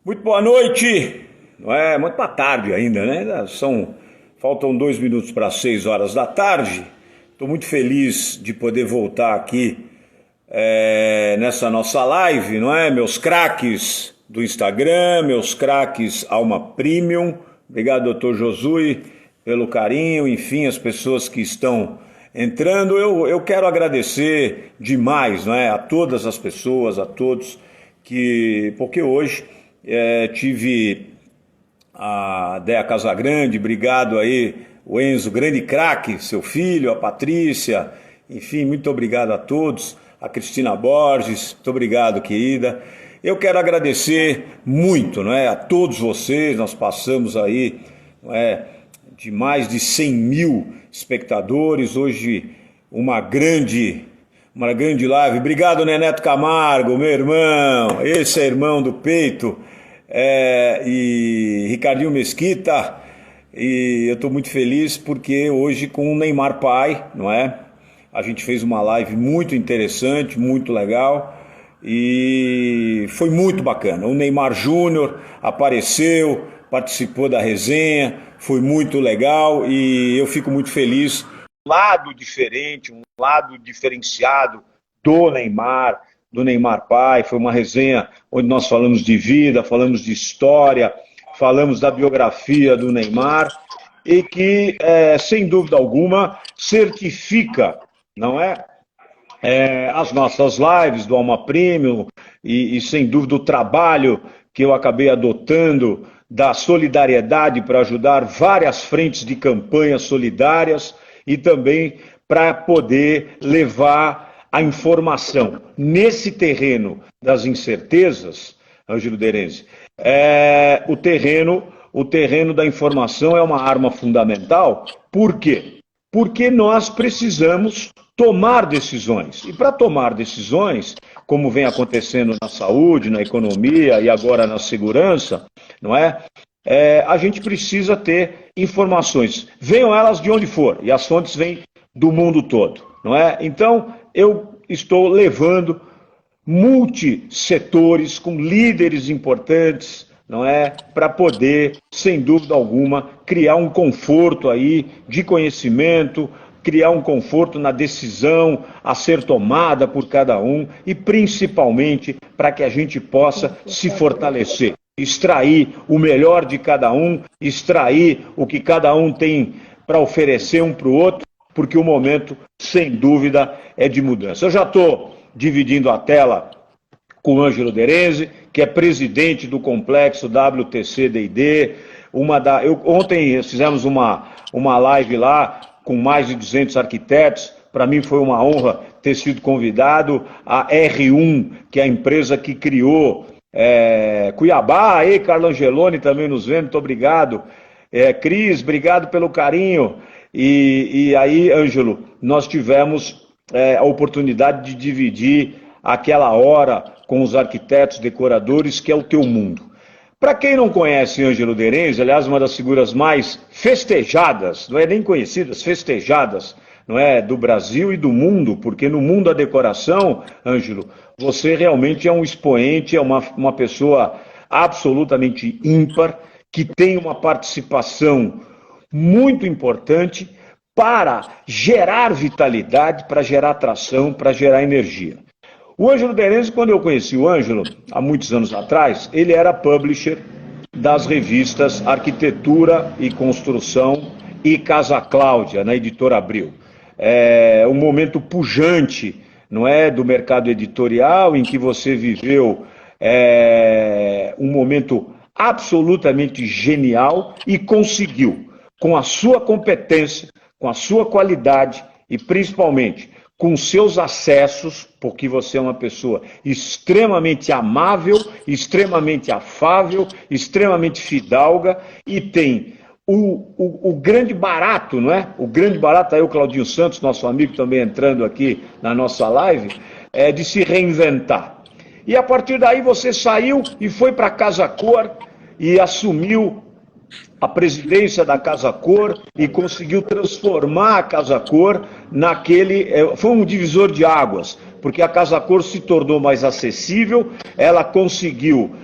Muito boa noite, não é? Muito boa tarde ainda, né? Faltam 2 minutos para 6 horas da tarde. Estou muito feliz de poder voltar aqui nessa nossa live, não é? Meus craques do Instagram, meus craques Alma Premium. Obrigado, doutor Josui, pelo carinho, enfim, as pessoas que estão entrando. Eu quero agradecer demais, não é? A todas as pessoas, a todos, porque hoje tive a Déa Casagrande, obrigado aí, o Enzo, grande craque, seu filho, a Patrícia, enfim, muito obrigado a todos, a Cristina Borges, muito obrigado, querida. Eu quero agradecer muito, não é, a todos vocês. Nós passamos aí, não é, de mais de 100 mil espectadores, hoje uma grande live. Obrigado, Neneto Camargo, meu irmão, esse é irmão do peito, e Ricardinho Mesquita, e eu estou muito feliz porque hoje com o Neymar pai, não é? A gente fez uma live muito interessante, muito legal, e foi muito bacana. O Neymar Júnior apareceu, participou da resenha, foi muito legal e eu fico muito feliz. Um lado diferente, um lado diferenciado do Neymar pai. Foi uma resenha onde nós falamos de vida, falamos de história, falamos da biografia do Neymar e que, sem dúvida alguma, certifica, não é? As nossas lives do Alma Premium e sem dúvida o trabalho que eu acabei adotando da solidariedade para ajudar várias frentes de campanhas solidárias e também para poder levar a informação nesse terreno das incertezas, Ângelo Derenze. O terreno da informação é uma arma fundamental. Por quê? Porque nós precisamos tomar decisões. E para tomar decisões, como vem acontecendo na saúde, na economia e agora na segurança, não é? A gente precisa ter informações, venham elas de onde for, e as fontes vêm do mundo todo, não é? Então, eu estou levando multissetores com líderes importantes, não é? Para poder, sem dúvida alguma, criar um conforto aí de conhecimento, criar um conforto na decisão a ser tomada por cada um e principalmente para que a gente possa se fortalecer, extrair o melhor de cada um, extrair o que cada um tem para oferecer um para o outro, porque o momento, sem dúvida, é de mudança. Eu já estou dividindo a tela com o Ângelo Derenze, que é presidente do complexo WTC-D&D. Ontem fizemos uma live lá com mais de 200 arquitetos. Para mim foi uma honra ter sido convidado. A R1, que é a empresa que criou Cuiabá, aí Carlo Angeloni também nos vendo, muito obrigado. Cris, obrigado pelo carinho. E aí, Ângelo, nós tivemos a oportunidade de dividir aquela hora com os arquitetos, decoradores, que é o teu mundo. Para quem não conhece Ângelo Derenze, aliás, uma das figuras mais festejadas, não é nem conhecidas, festejadas, não é, do Brasil e do mundo, porque no mundo da decoração, Ângelo, você realmente é um expoente, é uma pessoa absolutamente ímpar, que tem uma participação muito importante para gerar vitalidade, para gerar atração, para gerar energia. O Ângelo Derenze, quando eu conheci o Ângelo, há muitos anos atrás, ele era publisher das revistas Arquitetura e Construção e Casa Cláudia, na Editora Abril. Um momento pujante, não é, do mercado editorial, em que você viveu um momento absolutamente genial e conseguiu, com a sua competência, com a sua qualidade e principalmente com seus acessos, porque você é uma pessoa extremamente amável, extremamente afável, extremamente fidalga e tem o grande barato, não é? O grande barato, aí o Claudinho Santos, nosso amigo também entrando aqui na nossa live, de se reinventar. E a partir daí você saiu e foi para a Casa Cor e assumiu a presidência da Casa Cor e conseguiu transformar a Casa Cor foi um divisor de águas, porque a Casa Cor se tornou mais acessível, ela conseguiu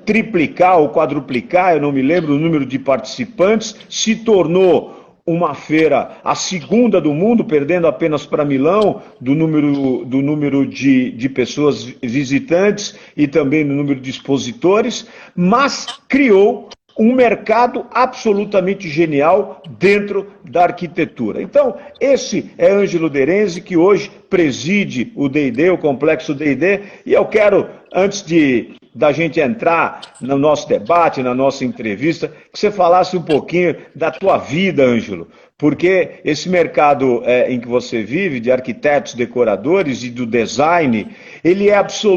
triplicar ou quadruplicar, eu não me lembro o número de participantes, se tornou uma feira, a segunda do mundo, perdendo apenas para Milão, do número de pessoas visitantes e também do número de expositores, mas criou um mercado absolutamente genial dentro da arquitetura. Então, esse é Ângelo Derenzi, que hoje preside o D&D, o Complexo D&D, e eu quero, antes da gente entrar no nosso debate, na nossa entrevista, que você falasse um pouquinho da tua vida, Ângelo, porque esse mercado em que você vive, de arquitetos, decoradores e do design, ele é absolutamente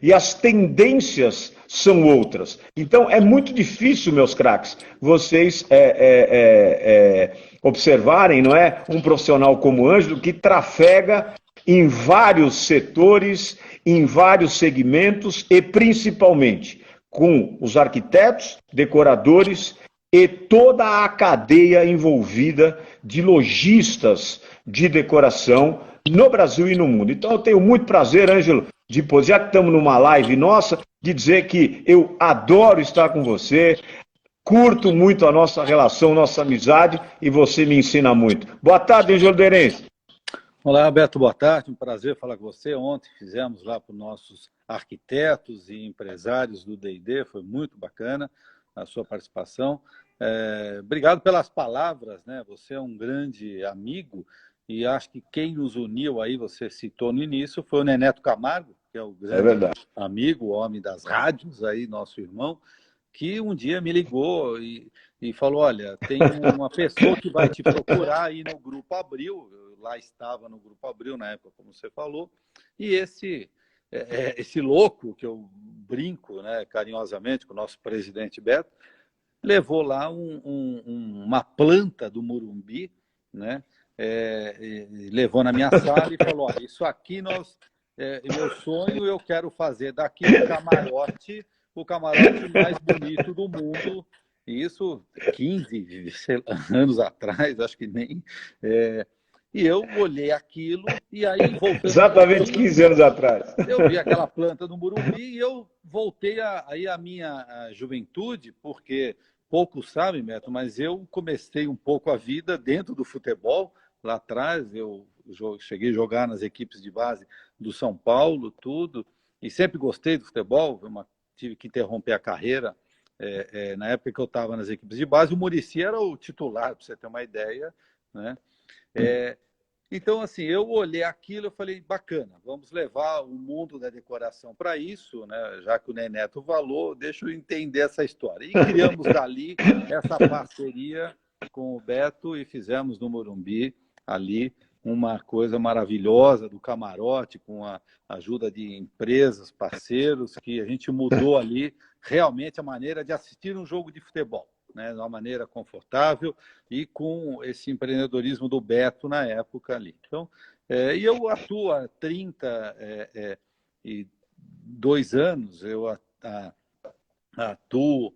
e as tendências são outras. Então, é muito difícil, meus craques, vocês observarem, não é, um profissional como o Ângelo que trafega em vários setores, em vários segmentos e principalmente com os arquitetos, decoradores e toda a cadeia envolvida de lojistas de decoração no Brasil e no mundo. Então eu tenho muito prazer, Ângelo, depois, já que estamos numa live nossa, de dizer que eu adoro estar com você, curto muito a nossa relação, nossa amizade, e você me ensina muito. Boa tarde, Ângelo Derenzi. Olá, Beto, boa tarde, um prazer falar com você. Ontem fizemos lá para os nossos arquitetos e empresários do D&D, foi muito bacana a sua participação. Obrigado pelas palavras, né? Você é um grande amigo e acho que quem nos uniu aí, você citou no início, foi o Neneto Camargo, que é o grande amigo, o homem das rádios aí, nosso irmão, que um dia me ligou e falou, olha, tem uma pessoa que vai te procurar aí no Grupo Abril, eu lá estava no Grupo Abril na época, como você falou, e esse louco, que eu brinco, né, carinhosamente com o nosso presidente Beto, levou lá uma planta do Morumbi, né, levou na minha sala e falou, olha, isso aqui meu sonho, eu quero fazer daqui o camarote mais bonito do mundo. Isso 15 anos atrás, acho que nem. E eu olhei aquilo e aí voltando. Exatamente 15 anos atrás. Eu vi aquela planta no Morumbi e eu voltei aí à minha juventude, porque poucos sabem, Beto, mas eu comecei um pouco a vida dentro do futebol. Lá atrás eu cheguei a jogar nas equipes de base do São Paulo, tudo, e sempre gostei do futebol. Tive que interromper a carreira na época que eu estava nas equipes de base. O Muricy era o titular, para você ter uma ideia, né? Então, assim, eu olhei aquilo e falei, bacana, vamos levar o mundo da decoração para isso, né? Já que o Neneto falou, deixa eu entender essa história. E criamos dali essa parceria com o Beto e fizemos no Morumbi ali uma coisa maravilhosa do camarote, com a ajuda de empresas, parceiros, que a gente mudou ali realmente a maneira de assistir um jogo de futebol, né, de uma maneira confortável e com esse empreendedorismo do Beto na época ali. Então, e eu atuo há 32 anos, eu atuo.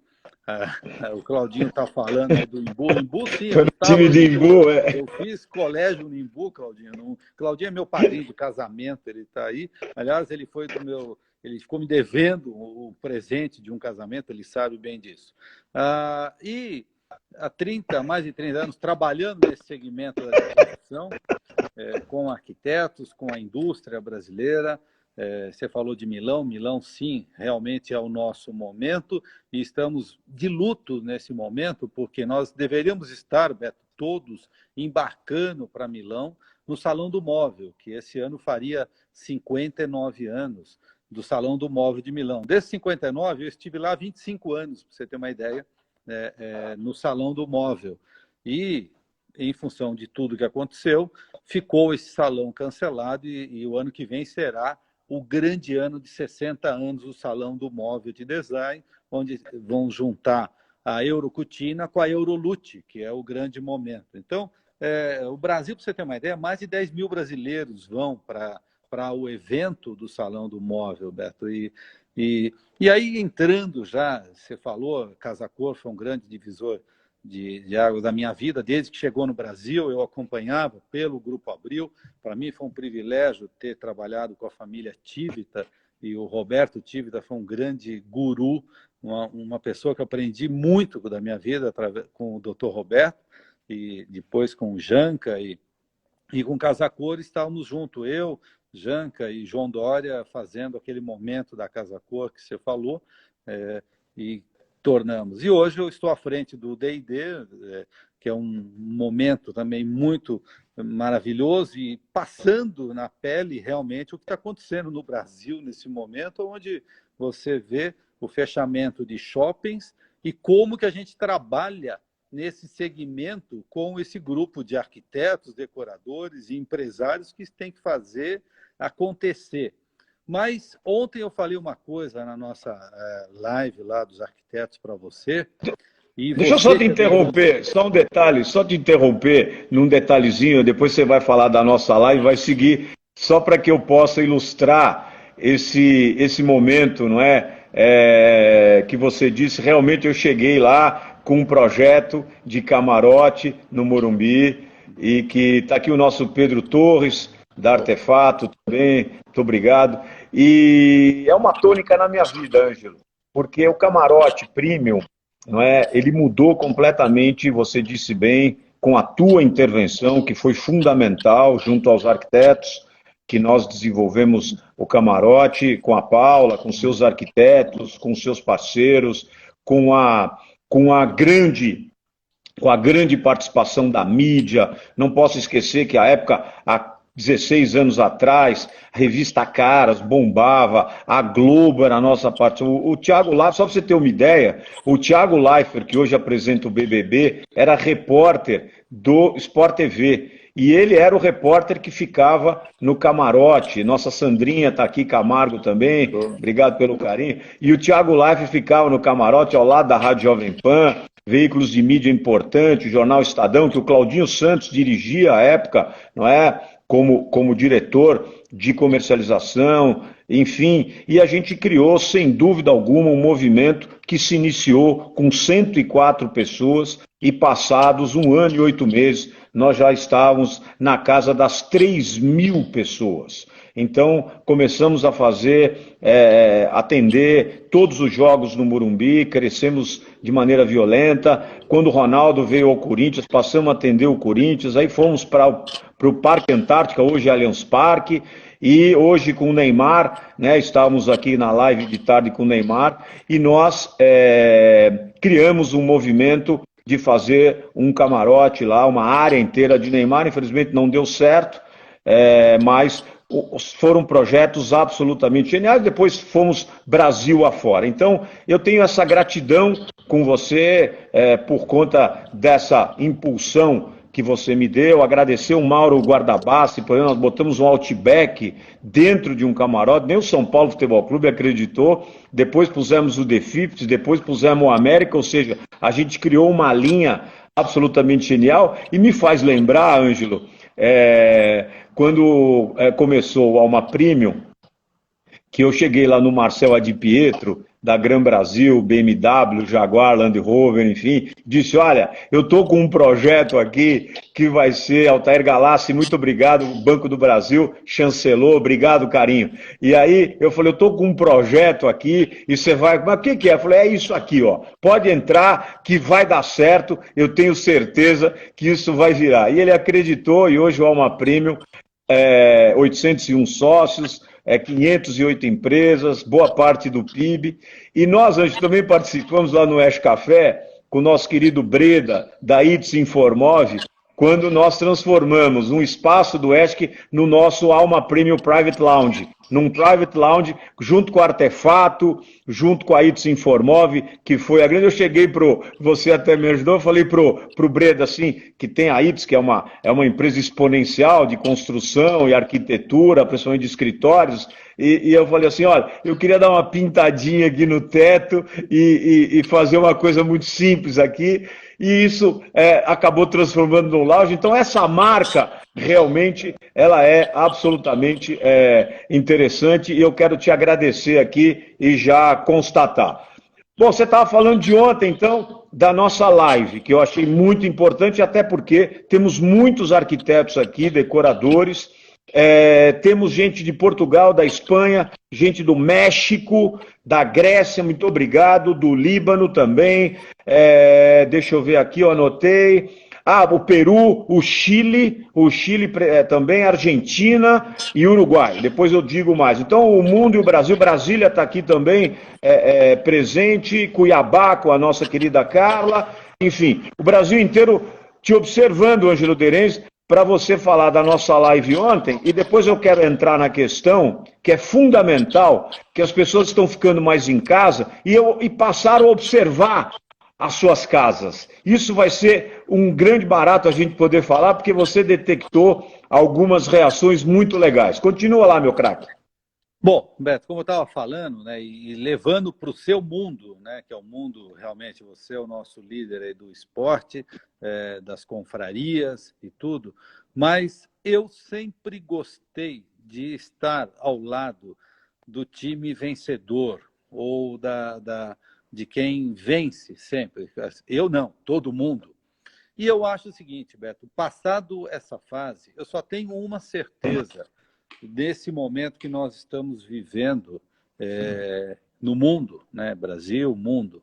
O Claudinho está falando do Imbu. Imbu, sim, time de Imbu, eu fiz colégio no Imbu, Claudinho. Claudinho é meu padrinho de casamento, ele está aí. Aliás, ele ficou me devendo o presente de um casamento, ele sabe bem disso. E há mais de 30 anos trabalhando nesse segmento da decoração, com arquitetos, com a indústria brasileira. Você falou de Milão. Milão, sim, realmente é o nosso momento e estamos de luto nesse momento, porque nós deveríamos estar, Beto, todos embarcando para Milão no Salão do Móvel, que esse ano faria 59 anos do Salão do Móvel de Milão. Desses 59, eu estive lá há 25 anos, para você ter uma ideia, no Salão do Móvel. E, em função de tudo que aconteceu, ficou esse salão cancelado e o ano que vem será o grande ano de 60 anos do Salão do Móvel de Design, onde vão juntar a Eurocutina com a Eurolute, que é o grande momento. Então, o Brasil, para você ter uma ideia, mais de 10 mil brasileiros vão para o evento do Salão do Móvel, Beto. E aí, entrando já, você falou, Casa Cor foi um grande divisor de água da minha vida. Desde que chegou no Brasil, eu acompanhava pelo Grupo Abril. Para mim foi um privilégio ter trabalhado com a família Tivita, e o Roberto Tivita foi um grande guru, uma pessoa que eu aprendi muito da minha vida com o Dr. Roberto, e depois com o Janca e com Casa Cor estávamos juntos, eu, Janca e João Dória, fazendo aquele momento da Casa Cor que você falou, e tornamos. E hoje eu estou à frente do D&D, que é um momento também muito maravilhoso, e passando na pele realmente o que está acontecendo no Brasil nesse momento, onde você vê o fechamento de shoppings e como que a gente trabalha nesse segmento com esse grupo de arquitetos, decoradores e empresários que tem que fazer acontecer. Mas ontem eu falei uma coisa na nossa live lá dos arquitetos para você. Deixa eu só te interromper, só um detalhe, só te interromper num detalhezinho, depois você vai falar da nossa live, vai seguir, só para que eu possa ilustrar esse momento, não é? Que você disse, realmente eu cheguei lá com um projeto de camarote no Morumbi, e que está aqui o nosso Pedro Torres, da Artefato também, muito obrigado. E é uma tônica na minha vida, Ângelo, porque o camarote premium, não é? Ele mudou completamente, você disse bem, com a tua intervenção, que foi fundamental, junto aos arquitetos, que nós desenvolvemos o camarote com a Paula, com seus arquitetos, com seus parceiros, com a grande participação da mídia. Não posso esquecer que a época, há 16 anos atrás, a revista Caras bombava, a Globo era a nossa parte. O Thiago Leifert, só para você ter uma ideia, o Thiago Leifert, que hoje apresenta o BBB, era repórter do Sport TV. E ele era o repórter que ficava no camarote. Nossa Sandrinha está aqui, Camargo também, obrigado pelo carinho. E o Thiago Leifert ficava no camarote ao lado da Rádio Jovem Pan, veículos de mídia importante, o Jornal Estadão, que o Claudinho Santos dirigia à época, não é? Como diretor de comercialização, enfim, e a gente criou, sem dúvida alguma, um movimento que se iniciou com 104 pessoas, e passados 1 ano e 8 meses, nós já estávamos na casa das 3.000 pessoas. Então, começamos a atender todos os jogos no Morumbi, crescemos de maneira violenta. Quando o Ronaldo veio ao Corinthians, passamos a atender o Corinthians, aí fomos para o Parque Antártica, hoje é Allianz Parque, e hoje com o Neymar, né, estávamos aqui na live de tarde com o Neymar, e nós criamos um movimento de fazer um camarote lá, uma área inteira de Neymar. Infelizmente não deu certo, mas foram projetos absolutamente geniais. Depois fomos Brasil afora. Então, eu tenho essa gratidão com você por conta dessa impulsão que você me deu. Agradecer o Mauro Guardabassi, por exemplo, nós botamos um Outback dentro de um camarote, nem o São Paulo Futebol Clube acreditou. Depois pusemos o The Fifth, depois pusemos o América, ou seja, a gente criou uma linha absolutamente genial. E me faz lembrar, Ângelo, quando começou o Alma Premium, que eu cheguei lá no Marcel Adi Pietro, da Gran Brasil, BMW, Jaguar, Land Rover, enfim, disse, olha, eu estou com um projeto aqui que vai ser Altair Galassi, muito obrigado, Banco do Brasil chancelou, obrigado, carinho. E aí eu falei, eu estou com um projeto aqui e você vai, mas o que é? Eu falei, é isso aqui, ó, pode entrar que vai dar certo, eu tenho certeza que isso vai virar. E ele acreditou, e hoje o Alma Premium, 801 sócios, 508 empresas, boa parte do PIB. E nós, Anjo, também participamos lá no Oeste Café, com o nosso querido Breda, da ITS Informove, quando nós transformamos um espaço do ESC no nosso Alma Premium Private Lounge. Num Private Lounge, junto com o Artefato, junto com a ITS Informove, que foi a grande... Eu cheguei você até me ajudou, eu falei pro Breda, assim, que tem a ITS, que é uma empresa exponencial de construção e arquitetura, principalmente de escritórios, e eu falei assim, olha, eu queria dar uma pintadinha aqui no teto e fazer uma coisa muito simples aqui, e isso acabou transformando num lounge. Então essa marca realmente ela é absolutamente interessante, e eu quero te agradecer aqui e já constatar. Bom, você estava falando de ontem, então, da nossa live, que eu achei muito importante, até porque temos muitos arquitetos aqui, decoradores, temos gente de Portugal, da Espanha, gente do México, da Grécia, muito obrigado, do Líbano também, deixa eu ver aqui, eu anotei. Ah, o Peru, o Chile também, Argentina e Uruguai. Depois eu digo mais. Então, o mundo e o Brasil, Brasília está aqui também presente, Cuiabá com a nossa querida Carla. Enfim, o Brasil inteiro te observando, Ângelo Terence, para você falar da nossa live ontem. E depois eu quero entrar na questão que é fundamental, que as pessoas estão ficando mais em casa e passaram a observar as suas casas. Isso vai ser um grande barato a gente poder falar, porque você detectou algumas reações muito legais. Continua lá, meu craque. Bom, Beto, como eu estava falando, né, e levando para o seu mundo, né, que é o mundo, realmente, você é o nosso líder aí do esporte, das confrarias e tudo, mas eu sempre gostei de estar ao lado do time vencedor, ou de quem vence sempre. Eu não, todo mundo. E eu acho o seguinte, Beto, passado essa fase, eu só tenho uma certeza desse momento que nós estamos vivendo no mundo, né? Brasil, mundo.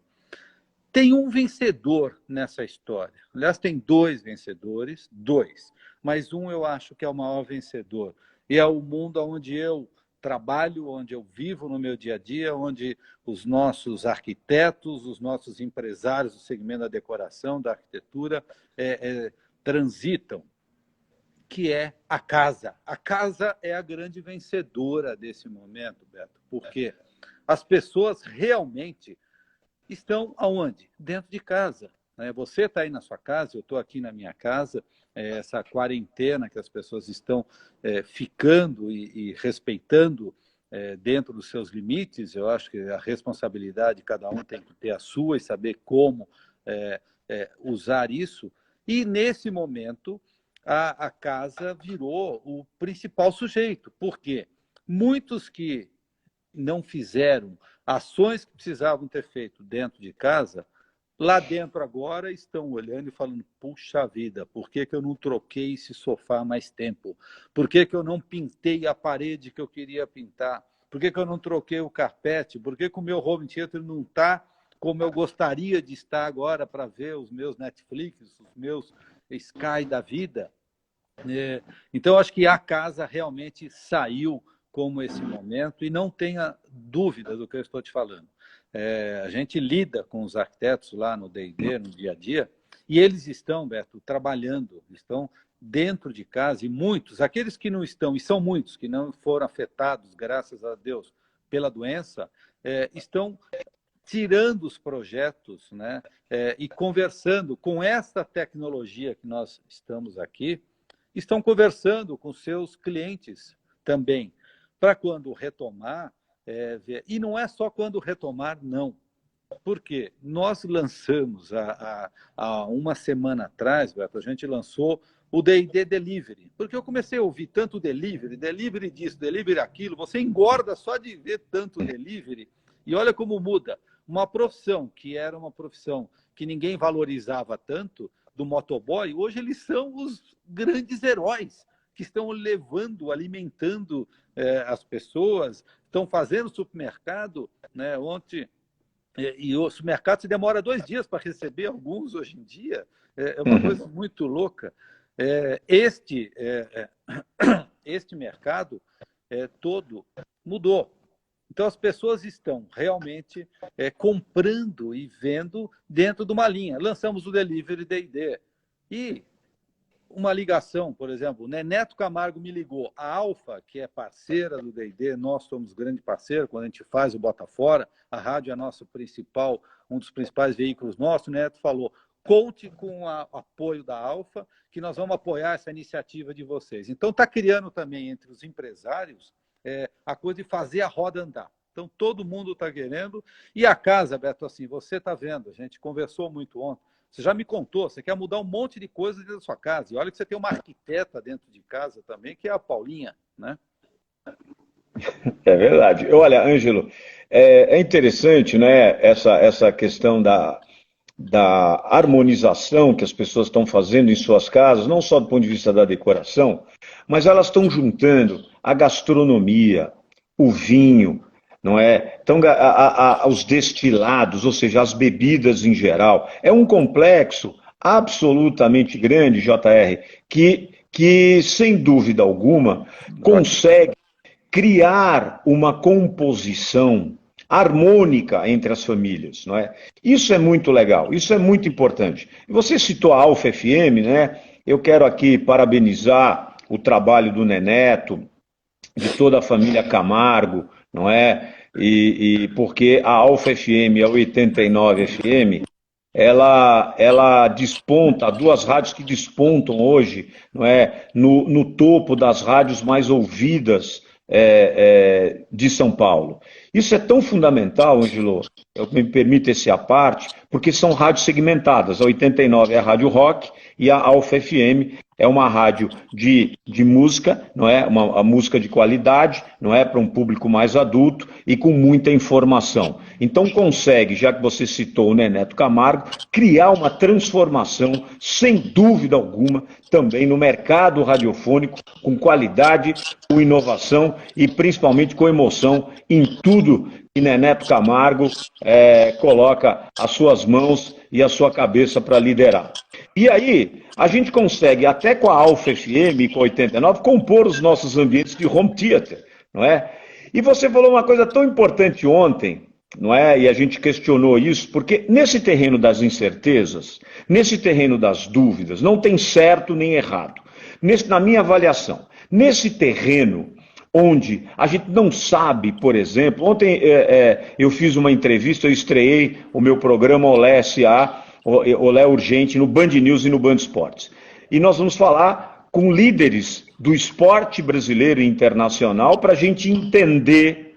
Tem um vencedor nessa história. Aliás, tem dois vencedores, dois. Mas um eu acho que é o maior vencedor. E é o mundo onde eu trabalho, onde eu vivo no meu dia a dia, onde os nossos arquitetos, os nossos empresários do segmento da decoração, da arquitetura, transitam, que é a casa. A casa é a grande vencedora desse momento, Beto, porque as pessoas realmente estão aonde? Dentro de casa. Você está aí na sua casa, eu estou aqui na minha casa. Essa quarentena que as pessoas estão ficando e respeitando dentro dos seus limites, eu acho que a responsabilidade, cada um tem que ter a sua e saber como usar isso. E, nesse momento, a casa virou o principal sujeito. Por quê? Muitos que não fizeram ações que precisavam ter feito dentro de casa, lá dentro agora estão olhando e falando, puxa vida, por que eu não troquei esse sofá há mais tempo? Por que eu não pintei a parede que eu queria pintar? Por que eu não troquei o carpete? Por que o meu home theater não está como eu gostaria de estar agora para ver os meus Netflix, os meus Sky da vida? Então, acho que a casa realmente saiu como esse momento, e não tenha dúvida do que eu estou te falando. A gente lida com os arquitetos lá no D&D, no dia a dia, e eles estão, Beto, trabalhando, estão dentro de casa, e muitos, aqueles que não estão, e são muitos, que não foram afetados, graças a Deus, pela doença, estão tirando os projetos, né, e conversando com essa tecnologia que nós estamos aqui, estão conversando com seus clientes também, para quando retomar, ver. E não é só quando retomar, não. Porque nós lançamos, há uma semana atrás, Beto, a gente lançou o D&D Delivery. Porque eu comecei a ouvir tanto delivery disso, delivery aquilo, você engorda só de ver tanto delivery. E olha como muda. Uma profissão que era uma profissão que ninguém valorizava tanto, do motoboy, hoje eles são os grandes heróis que estão levando, alimentando as pessoas, estão fazendo supermercado, né? Ontem, e o supermercado se demora 2 dias para receber alguns hoje em dia, é uma coisa muito louca. Este mercado todo mudou. Então, as pessoas estão realmente comprando e vendo dentro de uma linha. Lançamos o Delivery D&D. E uma ligação, por exemplo, né? Neto Camargo me ligou. A Alfa, que é parceira do D&D, nós somos grande parceiro quando a gente faz o Bota Fora. A rádio é nosso principal, um dos principais veículos nossos. O Neto falou, conte com o apoio da Alfa, que nós vamos apoiar essa iniciativa de vocês. Então, está criando também entre os empresários a coisa de fazer a roda andar. Então, todo mundo está querendo. E a casa, Beto, assim, você está vendo, a gente conversou muito ontem, você já me contou, você quer mudar um monte de coisa dentro da sua casa. E olha que você tem uma arquiteta dentro de casa também, que é a Paulinha, né? É verdade. Olha, Ângelo, é interessante, né, essa questão da harmonização que as pessoas estão fazendo em suas casas, não só do ponto de vista da decoração, mas elas estão juntando a gastronomia, o vinho, não é? Então, os destilados, ou seja, as bebidas em geral. É um complexo absolutamente grande, JR, que sem dúvida alguma consegue criar uma composição harmônica entre as famílias, não é? Isso é muito legal, isso é muito importante. Você citou a Alfa FM, né? Eu quero aqui parabenizar o trabalho do Neneto, de toda a família Camargo, não é? E porque a Alfa FM, a 89 FM, ela desponta, duas rádios que despontam hoje, não é, no topo das rádios mais ouvidas de São Paulo. Isso é tão fundamental, Angelo, eu me permito esse à parte, porque são rádios segmentadas. A 89 é a rádio rock e a Alfa FM é uma rádio de música, não é? A música de qualidade, não é? Para um público mais adulto e com muita informação. Então consegue, já que você citou o Neneto Camargo, criar uma transformação, sem dúvida alguma, também no mercado radiofônico, com qualidade, com inovação e principalmente com emoção em tudo que Neneto Camargo coloca as suas mãos e a sua cabeça para liderar. E aí, a gente consegue, até com a Alfa FM e com a 89, compor os nossos ambientes de home theater, não é? E você falou uma coisa tão importante ontem, não é? E a gente questionou isso, porque nesse terreno das incertezas, nesse terreno das dúvidas, não tem certo nem errado. Na minha avaliação, nesse terreno onde a gente não sabe, por exemplo, ontem eu fiz uma entrevista, eu estreiei o meu programa Olé S.A., Olé Urgente, no Band News e no Band Esportes. E nós vamos falar com líderes do esporte brasileiro e internacional para a gente entender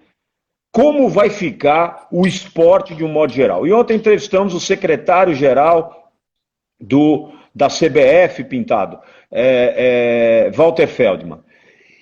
como vai ficar o esporte de um modo geral. E ontem entrevistamos o secretário-geral da CBF, Pintado, Walter Feldman.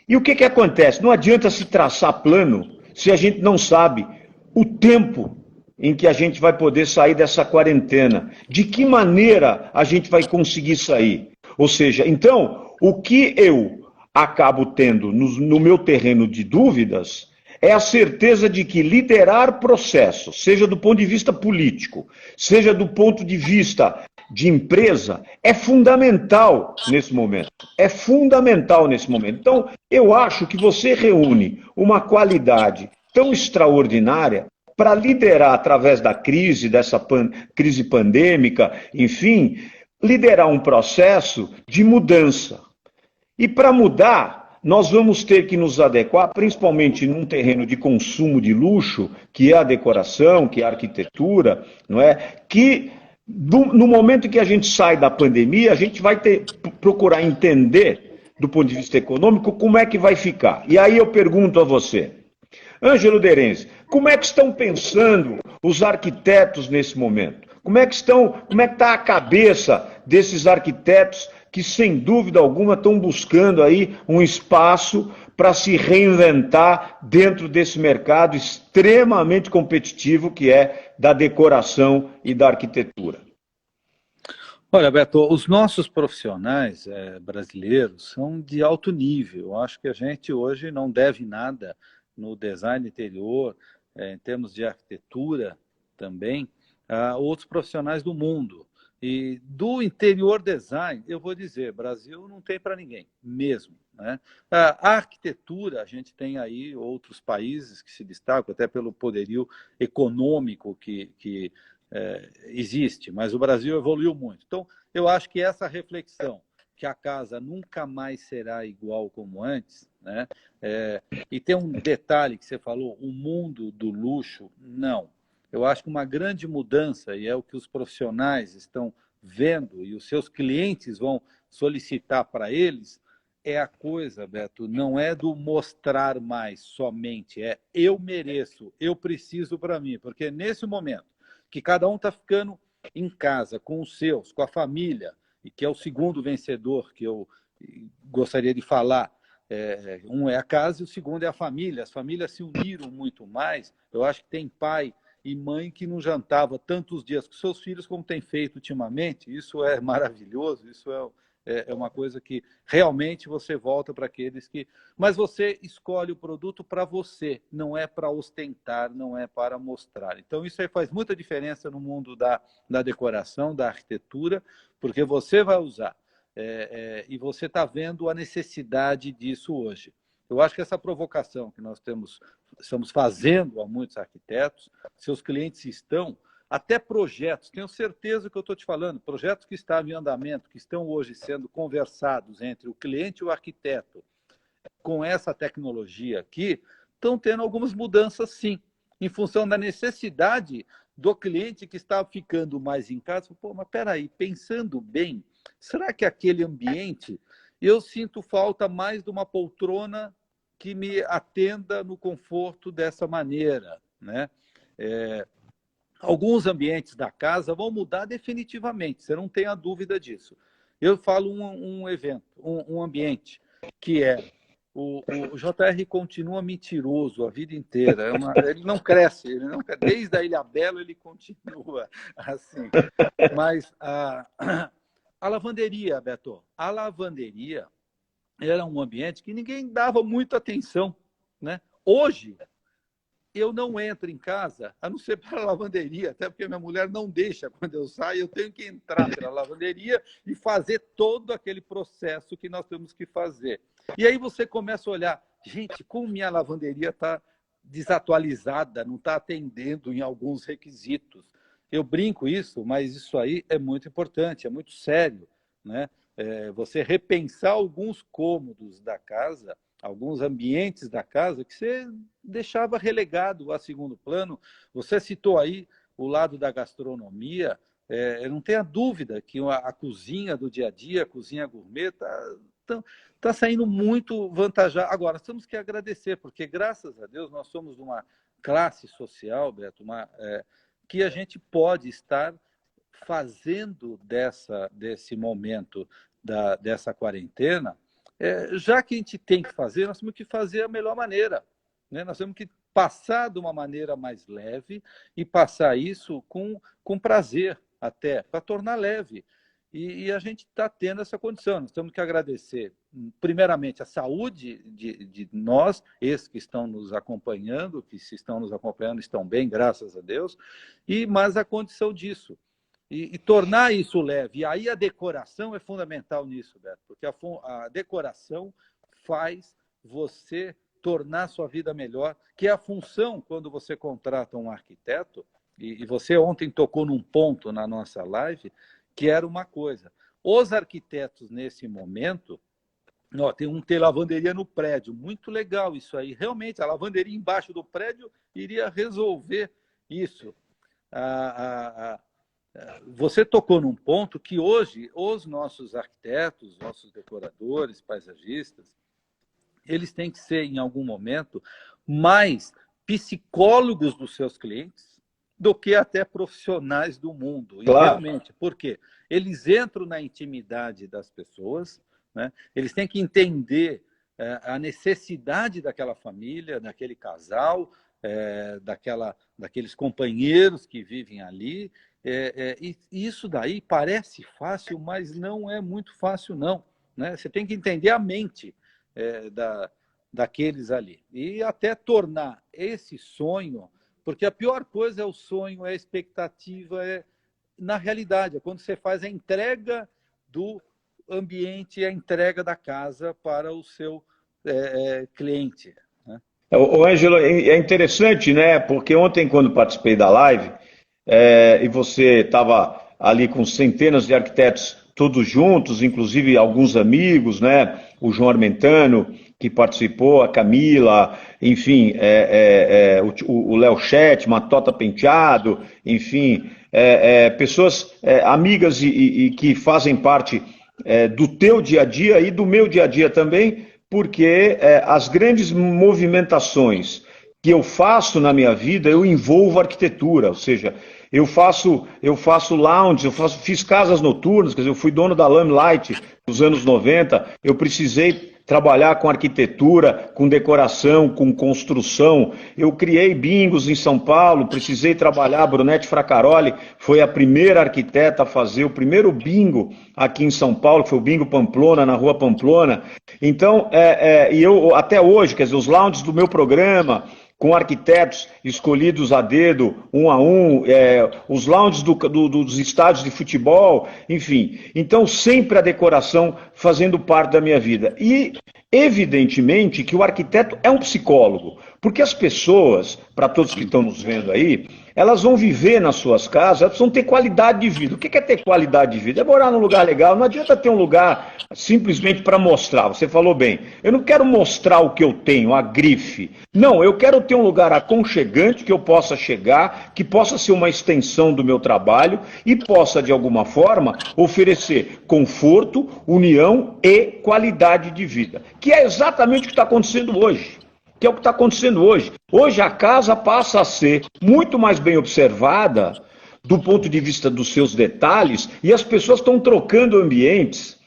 E o que acontece? Não adianta se traçar plano se a gente não sabe o tempo em que a gente vai poder sair dessa quarentena. De que maneira a gente vai conseguir sair? Ou seja, então, o que eu acabo tendo no meu terreno de dúvidas é a certeza de que liderar processos, seja do ponto de vista político, seja do ponto de vista de empresa, é fundamental nesse momento. É fundamental nesse momento. Então, eu acho que você reúne uma qualidade tão extraordinária para liderar através da crise, dessa crise pandêmica, enfim, liderar um processo de mudança. E para mudar, nós vamos ter que nos adequar, principalmente num terreno de consumo de luxo, que é a decoração, que é a arquitetura, não é? Que no momento que a gente sai da pandemia, a gente vai procurar entender, do ponto de vista econômico, como é que vai ficar. E aí eu pergunto a você, Ângelo Derenze, como é que estão pensando os arquitetos nesse momento? Como é que está a cabeça desses arquitetos que, sem dúvida alguma, estão buscando aí um espaço para se reinventar dentro desse mercado extremamente competitivo que é da decoração e da arquitetura? Olha, Beto, os nossos profissionais brasileiros são de alto nível. Eu acho que a gente hoje não deve nada no design interior, em termos de arquitetura também, a outros profissionais do mundo. E do interior design, eu vou dizer, Brasil não tem para ninguém, mesmo. Né? A arquitetura, a gente tem aí outros países que se destacam, até pelo poderio econômico que existe, mas o Brasil evoluiu muito. Então, eu acho que essa reflexão, que a casa nunca mais será igual como antes, né? E tem um detalhe que você falou, o mundo do luxo, não. Eu acho que uma grande mudança, e é o que os profissionais estão vendo, e os seus clientes vão solicitar para eles, é a coisa, Beto, não é do mostrar mais somente, é eu mereço, eu preciso para mim, porque nesse momento que cada um está ficando em casa, com os seus, com a família, e que é o segundo vencedor que eu gostaria de falar, Um é a casa e o segundo é a família. As famílias se uniram muito mais. Eu acho que tem pai e mãe que não jantava tantos dias com seus filhos como tem feito ultimamente. Isso é maravilhoso, isso é uma coisa que realmente você volta para aqueles que... Mas você escolhe o produto para você, não é para ostentar, não é para mostrar. Então isso aí faz muita diferença no mundo da decoração, da arquitetura, porque você vai usar. E você está vendo a necessidade disso hoje. Eu acho que essa provocação que nós estamos fazendo a muitos arquitetos, seus clientes estão, até projetos, tenho certeza que eu estou te falando, projetos que estavam em andamento, que estão hoje sendo conversados entre o cliente e o arquiteto, com essa tecnologia aqui, estão tendo algumas mudanças sim, em função da necessidade do cliente que está ficando mais em casa. Pô, mas peraí, pensando bem, será que aquele ambiente, eu sinto falta mais de uma poltrona que me atenda no conforto dessa maneira, né? Alguns ambientes da casa vão mudar definitivamente, você não tenha dúvida disso. Eu falo um evento, um ambiente que o JR continua mentiroso a vida inteira. Ele não cresce, desde a Ilhabela ele continua assim. Mas a lavanderia, Beto, a lavanderia era um ambiente que ninguém dava muita atenção, né? Hoje, eu não entro em casa, a não ser para a lavanderia, até porque minha mulher não deixa quando eu saio, eu tenho que entrar pela lavanderia e fazer todo aquele processo que nós temos que fazer. E aí você começa a olhar, gente, como minha lavanderia está desatualizada, não está atendendo em alguns requisitos. Eu brinco isso, mas isso aí é muito importante, é muito sério, né? Você repensar alguns cômodos da casa, alguns ambientes da casa que você deixava relegado a segundo plano. Você citou aí o lado da gastronomia. Não tenha dúvida que a cozinha do dia a dia, a cozinha gourmet, está saindo muito vantajada. Agora, nós temos que agradecer, porque, graças a Deus, nós somos de uma classe social, Beto, que a gente pode estar fazendo desse momento, dessa quarentena, já que a gente tem que fazer, nós temos que fazer a melhor maneira, né? Nós temos que passar de uma maneira mais leve e passar isso com prazer até, para tornar leve. E a gente está tendo essa condição. Nós temos que agradecer, primeiramente, a saúde de nós, esses que estão nos acompanhando, que se estão nos acompanhando estão bem, graças a Deus, mas a condição disso. E tornar isso leve. E aí a decoração é fundamental nisso, Beto, porque a decoração faz você tornar sua vida melhor, que é a função, quando você contrata um arquiteto, e você ontem tocou num ponto na nossa live, que era uma coisa. Os arquitetos, nesse momento, tem lavanderia no prédio, muito legal isso aí. Realmente, a lavanderia embaixo do prédio iria resolver isso. Você tocou num ponto que hoje os nossos arquitetos, nossos decoradores, paisagistas, eles têm que ser, em algum momento, mais psicólogos dos seus clientes do que até profissionais do mundo. Claro. E realmente, por quê? Eles entram na intimidade das pessoas, né? Eles têm que entender a necessidade daquela família, daquele casal, daqueles companheiros que vivem ali. E isso daí parece fácil, mas não é muito fácil, não, né? Você tem que entender a mente daqueles ali. E até tornar esse sonho, porque a pior coisa é o sonho, é a expectativa, na realidade, é quando você faz a entrega do ambiente, a entrega da casa para o seu cliente, né? O Ângelo, é interessante, né? Porque ontem, quando participei da live, e você estava ali com centenas de arquitetos todos juntos, inclusive alguns amigos, né? O João Armentano, que participou, a Camila, enfim, o Léo Chet, Matota Penteado, enfim, pessoas amigas e que fazem parte do teu dia a dia e do meu dia a dia também, porque as grandes movimentações que eu faço na minha vida, eu envolvo arquitetura, ou seja, eu faço lounge, fiz casas noturnas, quer dizer, eu fui dono da Lamplight nos anos 90, eu precisei trabalhar com arquitetura, com decoração, com construção. Eu criei bingos em São Paulo, precisei trabalhar. A Brunete Fracaroli foi a primeira arquiteta a fazer o primeiro bingo aqui em São Paulo, que foi o Bingo Pamplona, na Rua Pamplona. Então, e eu até hoje, quer dizer, os lounges do meu programa, com arquitetos escolhidos a dedo, um a um, os lounges dos estádios de futebol, enfim. Então, sempre a decoração fazendo parte da minha vida. E, evidentemente, que o arquiteto é um psicólogo, porque as pessoas, para todos que estão nos vendo aí, elas vão viver nas suas casas, elas vão ter qualidade de vida. O que é ter qualidade de vida? É morar num lugar legal. Não adianta ter um lugar simplesmente para mostrar. Você falou bem. Eu não quero mostrar o que eu tenho, a grife. Não, eu quero ter um lugar aconchegante que eu possa chegar, que possa ser uma extensão do meu trabalho e possa, de alguma forma, oferecer conforto, união e qualidade de vida. Que é exatamente o que está acontecendo hoje. Que é o que está acontecendo hoje. Hoje a casa passa a ser muito mais bem observada do ponto de vista dos seus detalhes e as pessoas estão trocando ambientes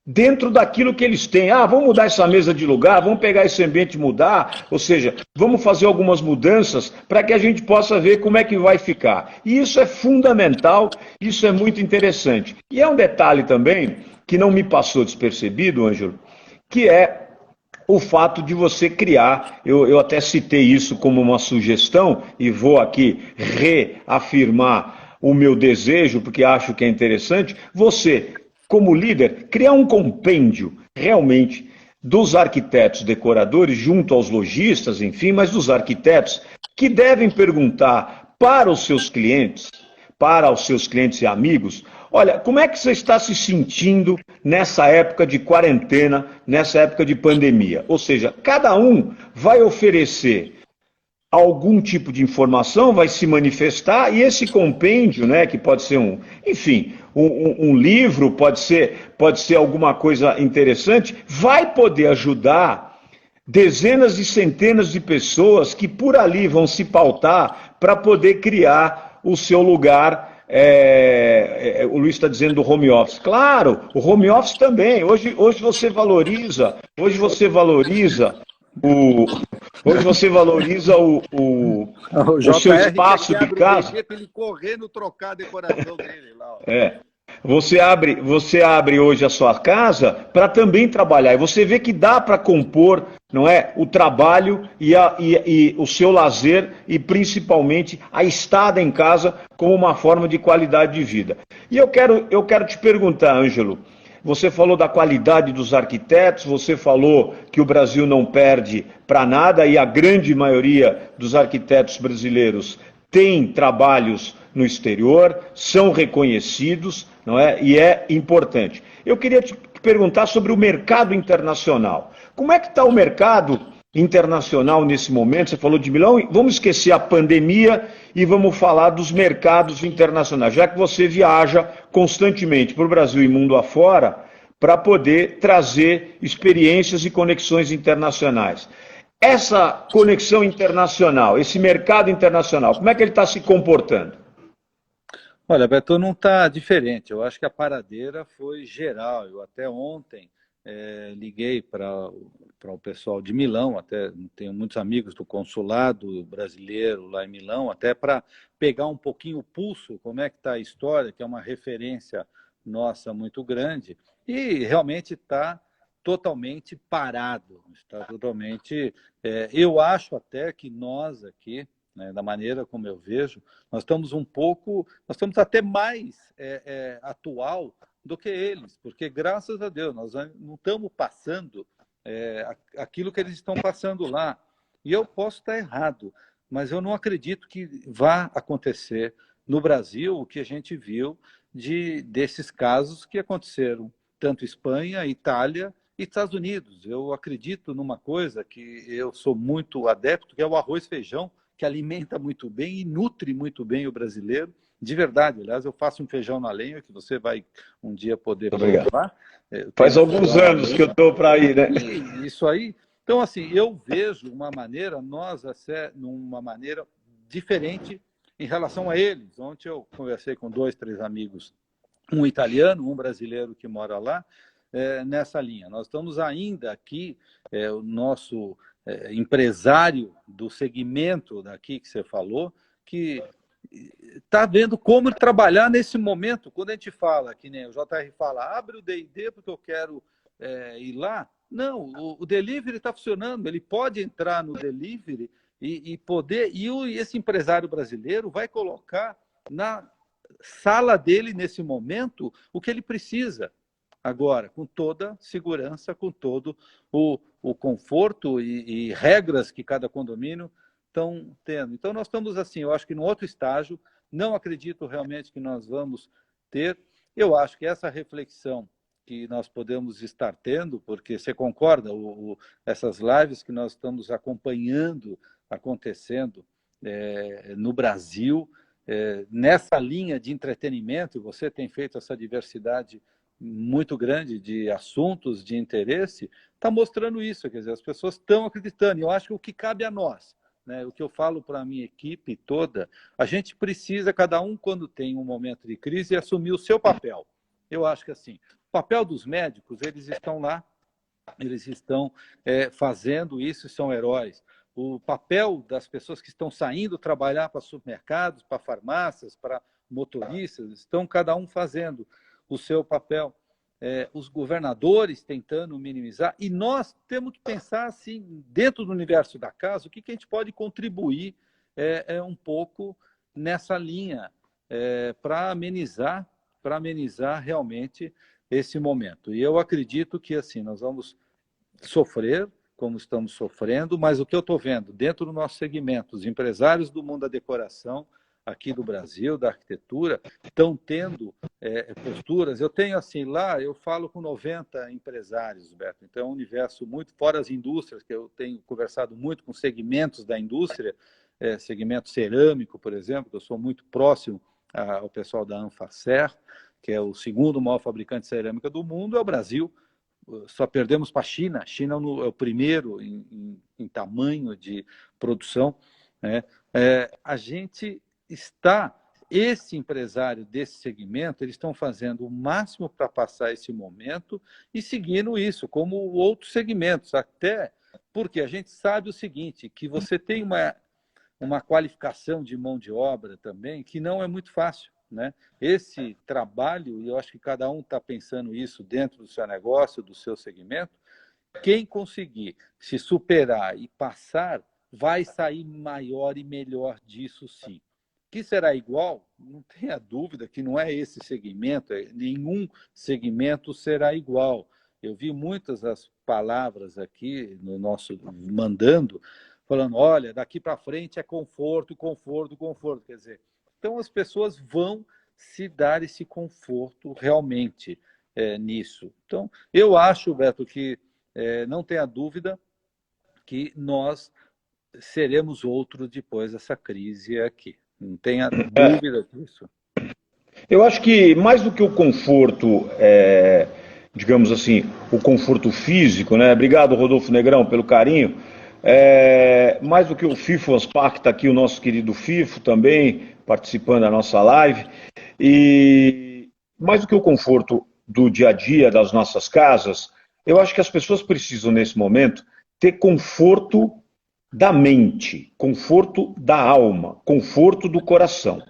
dentro daquilo que eles têm. Ah, vamos mudar essa mesa de lugar, vamos pegar esse ambiente e mudar, ou seja, vamos fazer algumas mudanças para que a gente possa ver como é que vai ficar. E isso é fundamental, isso é muito interessante. E é um detalhe também que não me passou despercebido, Ângelo, que é o fato de você criar, eu até citei isso como uma sugestão e vou aqui reafirmar o meu desejo, porque acho que é interessante, você, como líder, criar um compêndio realmente dos arquitetos decoradores junto aos lojistas, enfim, mas dos arquitetos que devem perguntar para os seus clientes, e amigos, olha, como é que você está se sentindo nessa época de quarentena, nessa época de pandemia? Ou seja, cada um vai oferecer algum tipo de informação, vai se manifestar, e esse compêndio, né, que pode ser um livro, pode ser alguma coisa interessante, vai poder ajudar dezenas e centenas de pessoas que por ali vão se pautar para poder criar o seu lugar. O Luiz está dizendo do home office. Claro, o home office também. Hoje você valoriza, o, hoje você valoriza o seu espaço de casa. Para ele correndo trocar a decoração dele lá. Ó. Você abre hoje a sua casa para também trabalhar. E você vê que dá para compor, não é, o trabalho e o seu lazer e principalmente a estada em casa como uma forma de qualidade de vida. E eu quero te perguntar, Ângelo, você falou da qualidade dos arquitetos, você falou que o Brasil não perde para nada e a grande maioria dos arquitetos brasileiros tem trabalhos no exterior, são reconhecidos, não é? E é importante. Eu queria te perguntar sobre o mercado internacional. Como é que está o mercado internacional nesse momento? Você falou de Milão, vamos esquecer a pandemia e vamos falar dos mercados internacionais, já que você viaja constantemente para o Brasil e mundo afora para poder trazer experiências e conexões internacionais. Essa conexão internacional, esse mercado internacional, como é que ele está se comportando? Olha, Beto, não está diferente. Eu acho que a paradeira foi geral. Eu até ontem liguei para o pessoal de Milão, até tenho muitos amigos do consulado brasileiro lá em Milão, até para pegar um pouquinho o pulso, como é que está a história, que é uma referência nossa muito grande, e realmente está totalmente parado, está totalmente... eu acho até que nós aqui, né, da maneira como eu vejo, nós estamos até mais atual do que eles, porque graças a Deus nós não estamos passando aquilo que eles estão passando lá. E eu posso estar errado, mas eu não acredito que vá acontecer no Brasil o que a gente viu desses casos que aconteceram, tanto Espanha, Itália e Estados Unidos. Eu acredito numa coisa que eu sou muito adepto, que é o arroz e feijão, que alimenta muito bem e nutre muito bem o brasileiro, de verdade. Aliás, eu faço um feijão na lenha, que você vai um dia poder provar. Faz alguns anos que eu estou para ir, né? Isso aí. Então, assim, eu vejo uma maneira, numa maneira diferente em relação a eles. Ontem eu conversei com 2, 3 amigos, um italiano, um brasileiro que mora lá, nessa linha. Nós estamos ainda aqui, o nosso empresário do segmento daqui que você falou, que está vendo como trabalhar nesse momento. Quando a gente fala, que nem o JR fala, abre o D&D porque eu quero ir lá. Não, o delivery está funcionando, ele pode entrar no delivery e poder... E esse empresário brasileiro vai colocar na sala dele, nesse momento, o que ele precisa. Agora, com toda segurança, com todo o conforto e regras que cada condomínio estão tendo. Então, nós estamos assim, eu acho que num outro estágio, não acredito realmente que nós vamos ter. Eu acho que essa reflexão que nós podemos estar tendo, porque você concorda, essas lives que nós estamos acompanhando, acontecendo no Brasil, nessa linha de entretenimento, você tem feito essa diversidade muito grande de assuntos de interesse, está mostrando isso, quer dizer, as pessoas estão acreditando. E eu acho que o que cabe a nós, né, o que eu falo para a minha equipe toda, a gente precisa, cada um, quando tem um momento de crise, assumir o seu papel. Eu acho que assim, o papel dos médicos, eles estão lá, eles estão fazendo isso e são heróis. O papel das pessoas que estão saindo trabalhar para supermercados, para farmácias, para motoristas, estão cada um fazendo o seu papel. Os governadores tentando minimizar, e nós temos que pensar assim, dentro do universo da casa, o que a gente pode contribuir um pouco nessa linha para amenizar realmente esse momento. E eu acredito que assim nós vamos sofrer como estamos sofrendo, mas o que eu estou vendo dentro do nosso segmento, os empresários do mundo da decoração aqui do Brasil, da arquitetura, estão tendo posturas. Eu tenho assim, lá eu falo com 90 empresários, Beto, então é um universo muito, fora as indústrias, que eu tenho conversado muito com segmentos da indústria, segmento cerâmico, por exemplo, que eu sou muito próximo ao pessoal da Anfacer, que é o segundo maior fabricante de cerâmica do mundo, é o Brasil. Só perdemos para a China. A China é o primeiro em tamanho de produção, né? A gente está, esse empresário desse segmento, eles estão fazendo o máximo para passar esse momento e seguindo isso, como outros segmentos, até porque a gente sabe o seguinte, que você tem uma qualificação de mão de obra também, que não é muito fácil, né? Esse trabalho, e eu acho que cada um está pensando isso dentro do seu negócio, do seu segmento, quem conseguir se superar e passar, vai sair maior e melhor disso sim. Que será igual? Não tenha dúvida que não é esse segmento, nenhum segmento será igual. Eu vi muitas as palavras aqui no nosso mandando, falando, olha, daqui para frente é conforto, conforto, conforto. Quer dizer, então as pessoas vão se dar esse conforto realmente nisso. Então, eu acho, Beto, que não tenha dúvida que nós seremos outro depois dessa crise aqui. Não tenha dúvida disso. Eu acho que mais do que o conforto, digamos assim, o conforto físico, né? Obrigado, Rodolfo Negrão, pelo carinho. Mais do que o FIFO Anspark, está aqui o nosso querido FIFO também, participando da nossa live. E mais do que o conforto do dia a dia das nossas casas, eu acho que as pessoas precisam, nesse momento, ter conforto da mente, conforto da alma, conforto do coração.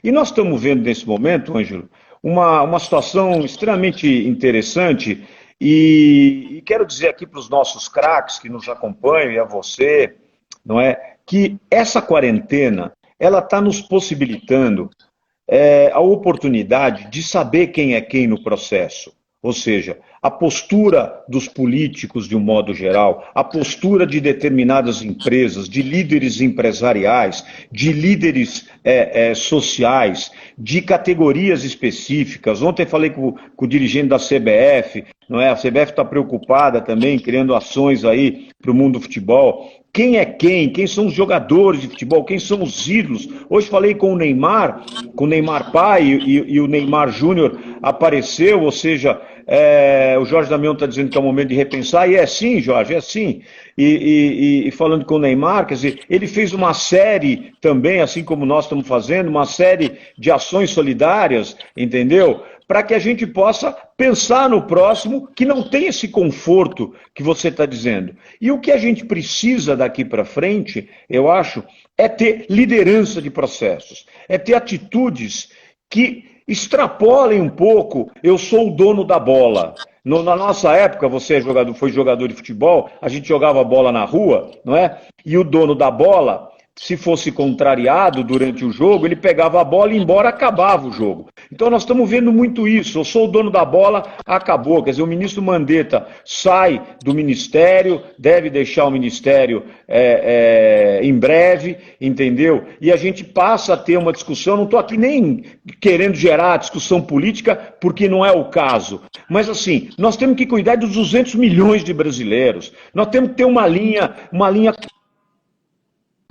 E nós estamos vendo nesse momento, Ângelo, uma situação extremamente interessante e quero dizer aqui para os nossos craques que nos acompanham e a você, não é, que essa quarentena ela está nos possibilitando a oportunidade de saber quem é quem no processo. Ou seja, a postura dos políticos de um modo geral, a postura de determinadas empresas, de líderes empresariais, de líderes sociais, de categorias específicas. Ontem falei com o dirigente da CBF, não é? A CBF está preocupada também, criando ações aí para o mundo do futebol. Quem é quem? Quem são os jogadores de futebol? Quem são os ídolos? Hoje falei com o Neymar pai e o Neymar Júnior apareceu, ou seja, o Jorge Damião está dizendo que é o momento de repensar, e é sim, Jorge, é sim. E falando com o Neymar, quer dizer, ele fez uma série também, assim como nós estamos fazendo, uma série de ações solidárias, entendeu? para que a gente possa pensar no próximo que não tem esse conforto que você está dizendo. E o que a gente precisa daqui para frente, eu acho, é ter liderança de processos, é ter atitudes que extrapolem um pouco, eu sou o dono da bola. Na nossa época, você foi jogador de futebol, a gente jogava bola na rua, não é? E o dono da bola, se fosse contrariado durante o jogo, ele pegava a bola e ia embora, acabava o jogo. Então nós estamos vendo muito isso. Eu sou o dono da bola, acabou. Quer dizer, o ministro Mandetta sai do ministério, deve deixar o ministério em breve, entendeu? E a gente passa a ter uma discussão. Não estou aqui nem querendo gerar discussão política, porque não é o caso. Mas assim, nós temos que cuidar dos 200 milhões de brasileiros. Nós temos que ter uma linha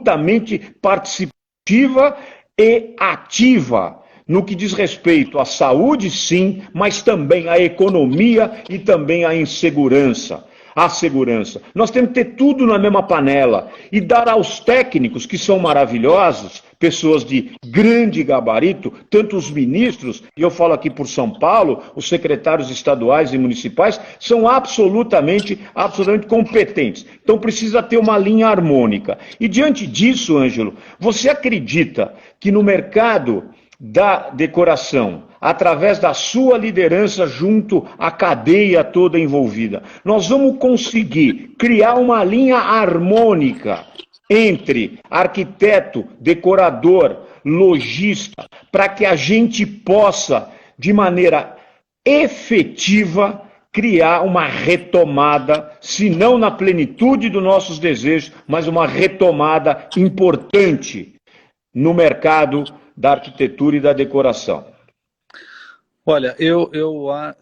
absolutamente participativa e ativa no que diz respeito à saúde, sim, mas também à economia e também à insegurança. A segurança. Nós temos que ter tudo na mesma panela e dar aos técnicos, que são maravilhosos, pessoas de grande gabarito, tanto os ministros, e eu falo aqui por São Paulo, os secretários estaduais e municipais, são absolutamente competentes. Então precisa ter uma linha harmônica. E diante disso, Ângelo, você acredita que no mercado da decoração, através da sua liderança junto à cadeia toda envolvida, nós vamos conseguir criar uma linha harmônica entre arquiteto, decorador, lojista, para que a gente possa, de maneira efetiva, criar uma retomada, se não na plenitude dos nossos desejos, mas uma retomada importante no mercado da arquitetura e da decoração. Olha, eu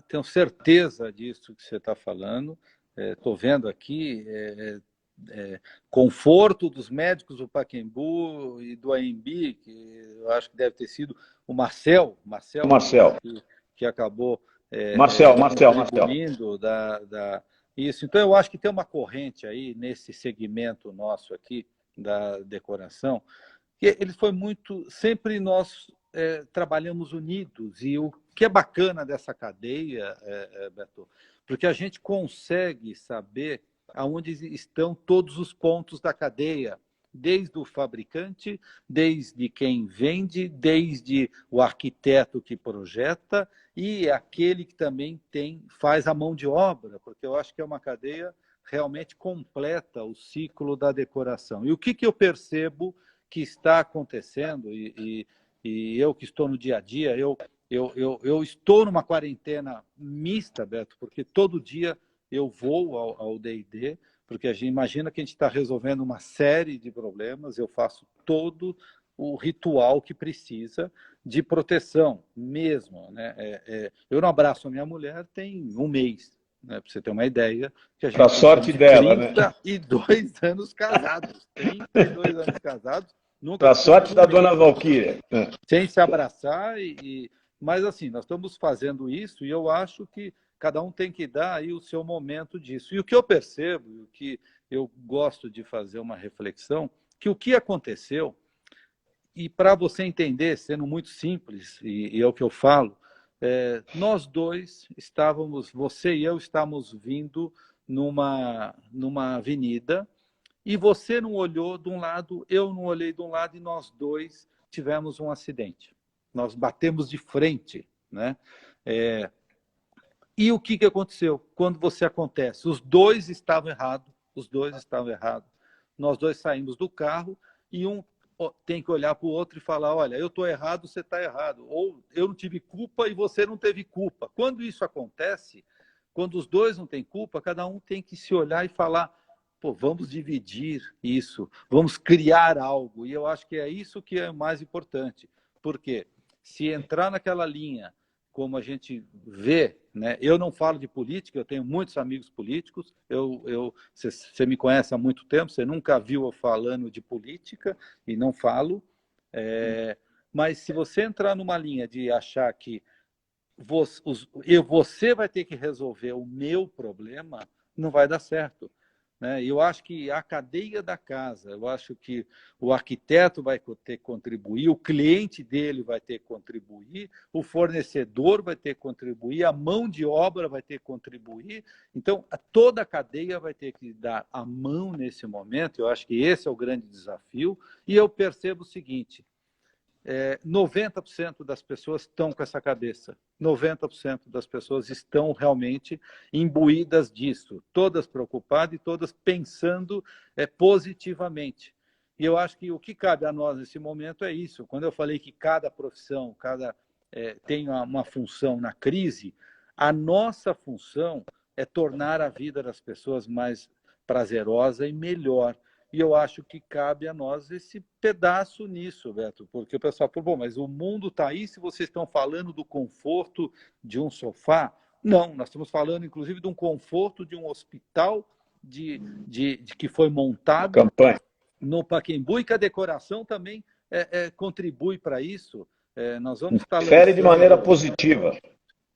tenho certeza disso que você está falando. Estou vendo aqui conforto dos médicos do Pacaembu e do AMB, que eu acho que deve ter sido o Marcel. Que acabou contribuindo isso. Então, eu acho que tem uma corrente aí nesse segmento nosso aqui da decoração, que ele foi muito... Sempre nós trabalhamos unidos, e o que é bacana dessa cadeia, Beto, porque a gente consegue saber aonde estão todos os pontos da cadeia, desde o fabricante, desde quem vende, desde o arquiteto que projeta e aquele que também faz a mão de obra, porque eu acho que é uma cadeia realmente completa o ciclo da decoração. E o que eu percebo que está acontecendo, e eu que estou no dia a dia, eu estou numa quarentena mista, Beto, porque todo dia eu vou ao D&D, porque a gente imagina que a gente está resolvendo uma série de problemas, eu faço todo o ritual que precisa de proteção mesmo, né? Eu não abraço a minha mulher tem um mês, né? Para você ter uma ideia. Para sorte dela, 32 anos casados, 32 anos casados. Para sorte da dona Valquíria. Sem se abraçar, mas assim, nós estamos fazendo isso e eu acho que cada um tem que dar aí o seu momento disso. E o que eu percebo, o que eu gosto de fazer uma reflexão, que o que aconteceu, e para você entender, sendo muito simples, e é o que eu falo, nós dois estávamos, você e eu estávamos vindo numa avenida, e você não olhou de um lado, eu não olhei de um lado, e nós dois tivemos um acidente. Nós batemos de frente, né? E o que aconteceu? Quando você acontece, os dois estavam errados, nós dois saímos do carro e um tem que olhar para o outro e falar, olha, eu estou errado, você está errado. Ou eu não tive culpa e você não teve culpa. Quando isso acontece, quando os dois não têm culpa, cada um tem que se olhar e falar, pô, vamos dividir isso, vamos criar algo. E eu acho que é isso que é mais importante. Porque se entrar naquela linha, como a gente vê, né? Eu não falo de política, eu tenho muitos amigos políticos, você me conhece há muito tempo, você nunca viu eu falando de política, e não falo, mas se você entrar numa linha de achar que você vai ter que resolver o meu problema, não vai dar certo. né? Eu acho que a cadeia da casa, eu acho que o arquiteto vai ter que contribuir, o cliente dele vai ter que contribuir, o fornecedor vai ter que contribuir, a mão de obra vai ter que contribuir. Então, toda a cadeia vai ter que dar a mão nesse momento. Eu acho que esse é o grande desafio. E eu percebo o seguinte: 90% das pessoas estão com essa cabeça. 90% das pessoas estão realmente imbuídas disso, todas preocupadas e todas pensando positivamente. E eu acho que o que cabe a nós nesse momento é isso. Quando eu falei que cada profissão, tem uma função na crise, a nossa função é tornar a vida das pessoas mais prazerosa e melhor. E eu acho que cabe a nós esse pedaço nisso, Beto, porque o pessoal falou, bom, mas o mundo está aí se vocês estão falando do conforto de um sofá. Não, nós estamos falando, inclusive, de um conforto de um hospital que foi montado no Pacaembu e que a decoração também contribui para isso. Nós vamos estar Fere de maneira positiva.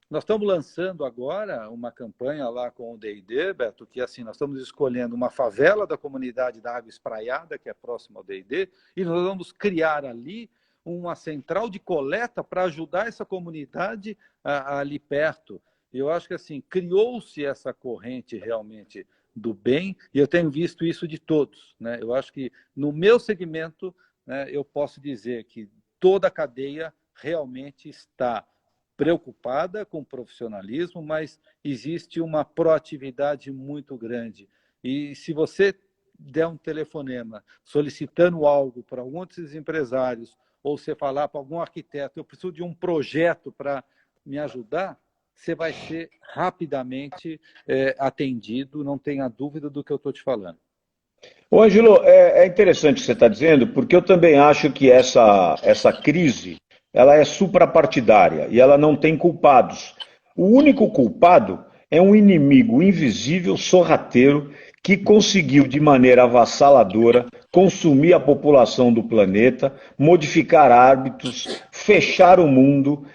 Nós estamos lançando agora uma campanha lá com o D&D, Beto, que assim, nós estamos escolhendo uma favela da comunidade da Água Espraiada, que é próxima ao D&D, e nós vamos criar ali uma central de coleta para ajudar essa comunidade ali perto. Eu acho que assim, criou-se essa corrente realmente do bem, e eu tenho visto isso de todos, né? Eu acho que no meu segmento, né, eu posso dizer que toda a cadeia realmente está preocupada com o profissionalismo, mas existe uma proatividade muito grande. E se você der um telefonema solicitando algo para algum desses empresários, ou você falar para algum arquiteto, eu preciso de um projeto para me ajudar, você vai ser rapidamente atendido, não tenha dúvida do que eu estou te falando. Ô, Ângelo, é interessante o que você está dizendo, porque eu também acho que essa crise ela é suprapartidária e ela não tem culpados. O único culpado é um inimigo invisível, sorrateiro, que conseguiu, de maneira avassaladora, consumir a população do planeta, modificar hábitos, fechar o mundo,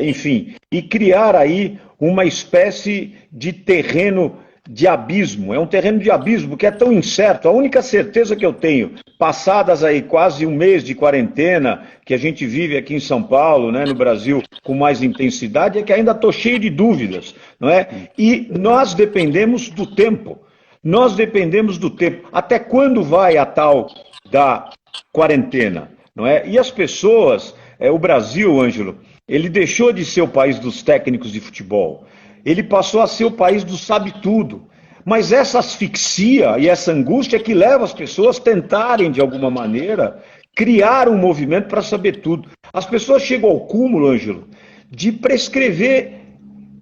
enfim, e criar aí uma espécie de terreno de abismo. É um terreno de abismo que é tão incerto. A única certeza que eu tenho, passadas aí quase um mês de quarentena, que a gente vive aqui em São Paulo, né, no Brasil, com mais intensidade, é que ainda estou cheio de dúvidas, não é? E nós dependemos do tempo. Nós dependemos do tempo. Até quando vai a tal da quarentena, não é? E as pessoas, o Brasil, Ângelo, ele deixou de ser o país dos técnicos de futebol. Ele passou a ser o país do sabe-tudo. Mas essa asfixia e essa angústia é que leva as pessoas a tentarem, de alguma maneira, criar um movimento para saber tudo. As pessoas chegam ao cúmulo, Ângelo, de prescrever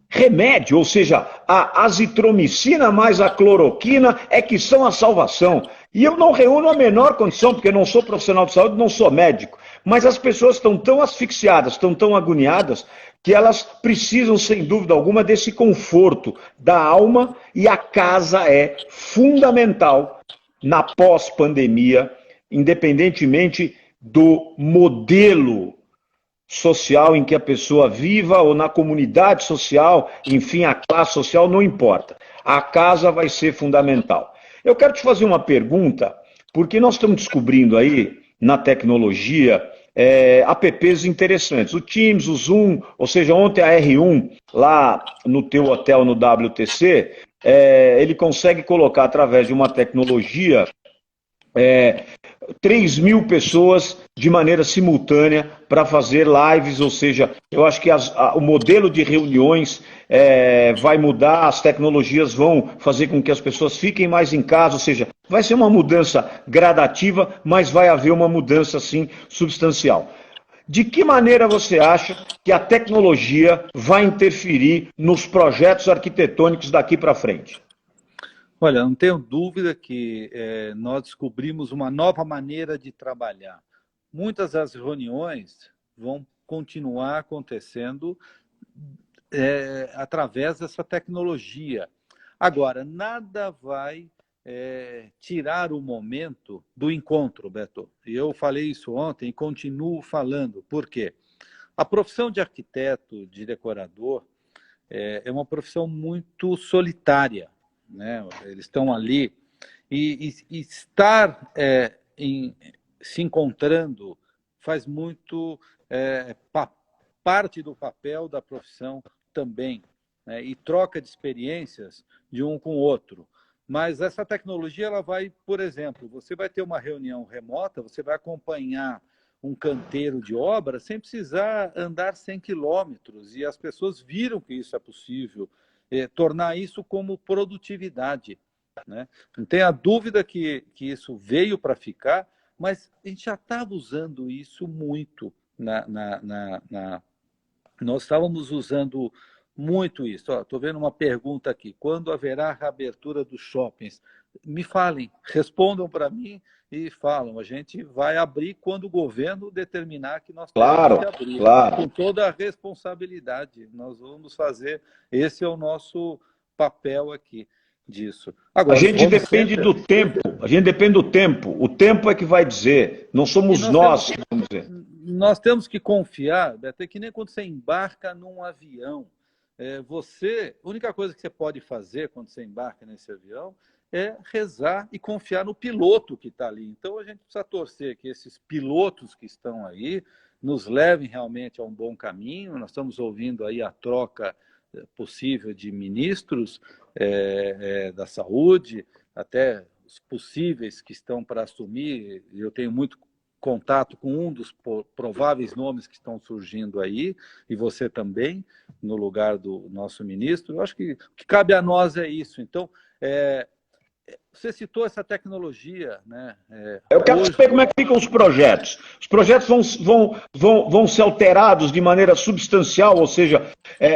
remédio, ou seja, a azitromicina mais a cloroquina é que são a salvação. E eu não reúno a menor condição, porque não sou profissional de saúde, não sou médico. Mas as pessoas estão tão asfixiadas, estão tão agoniadas, que elas precisam, sem dúvida alguma, desse conforto da alma, e a casa é fundamental na pós-pandemia, independentemente do modelo social em que a pessoa viva, ou na comunidade social, enfim, a classe social, não importa. A casa vai ser fundamental. Eu quero te fazer uma pergunta, porque nós estamos descobrindo aí, na tecnologia, apps interessantes. O Teams, o Zoom, ou seja, ontem a R1, lá no teu hotel no WTC, ele consegue colocar através de uma tecnologia 3.000 pessoas de maneira simultânea para fazer lives, ou seja, eu acho que o modelo de reuniões vai mudar, as tecnologias vão fazer com que as pessoas fiquem mais em casa, ou seja, vai ser uma mudança gradativa, mas vai haver uma mudança, sim, substancial. De que maneira você acha que a tecnologia vai interferir nos projetos arquitetônicos daqui para frente? Olha, não tenho dúvida que nós descobrimos uma nova maneira de trabalhar. Muitas das reuniões vão continuar acontecendo através dessa tecnologia. Agora, nada vai tirar o momento do encontro, Beto. E eu falei isso ontem e continuo falando. Por quê? A profissão de arquiteto, de decorador, é uma profissão muito solitária. né? Eles estão ali e estar se encontrando faz muito parte do papel da profissão também, né? E troca de experiências de um com o outro. Mas essa tecnologia, ela vai, por exemplo, você vai ter uma reunião remota, você vai acompanhar um canteiro de obra sem precisar andar 100 quilômetros, e as pessoas viram que isso é possível, tornar isso como produtividade, né? Não tenha dúvida que isso veio para ficar, mas a gente já estava usando isso muito. Nós estávamos usando muito isso. Estou vendo uma pergunta aqui. Quando haverá a reabertura dos shoppings? Me falem, respondam para mim e falam. A gente vai abrir quando o governo determinar que nós temos que abrir. Claro. Com toda a responsabilidade. Nós vamos fazer. Esse é o nosso papel aqui disso. Agora, a gente depende do tempo. A gente depende do tempo. O tempo é que vai dizer. Não somos nós que vamos dizer. Nós temos que confiar, Beto, que nem quando você embarca num avião. A única coisa que você pode fazer quando você embarca nesse avião é rezar e confiar no piloto que está ali. Então, a gente precisa torcer que esses pilotos que estão aí nos levem realmente a um bom caminho. Nós estamos ouvindo aí a troca possível de ministros da saúde, até os possíveis que estão para assumir. Eu tenho muito contato com um dos prováveis nomes que estão surgindo aí, e você também, no lugar do nosso ministro. Eu acho que o que cabe a nós é isso. Então, você citou essa tecnologia, né? Eu quero saber como é que ficam os projetos. Os projetos vão ser alterados de maneira substancial, ou seja,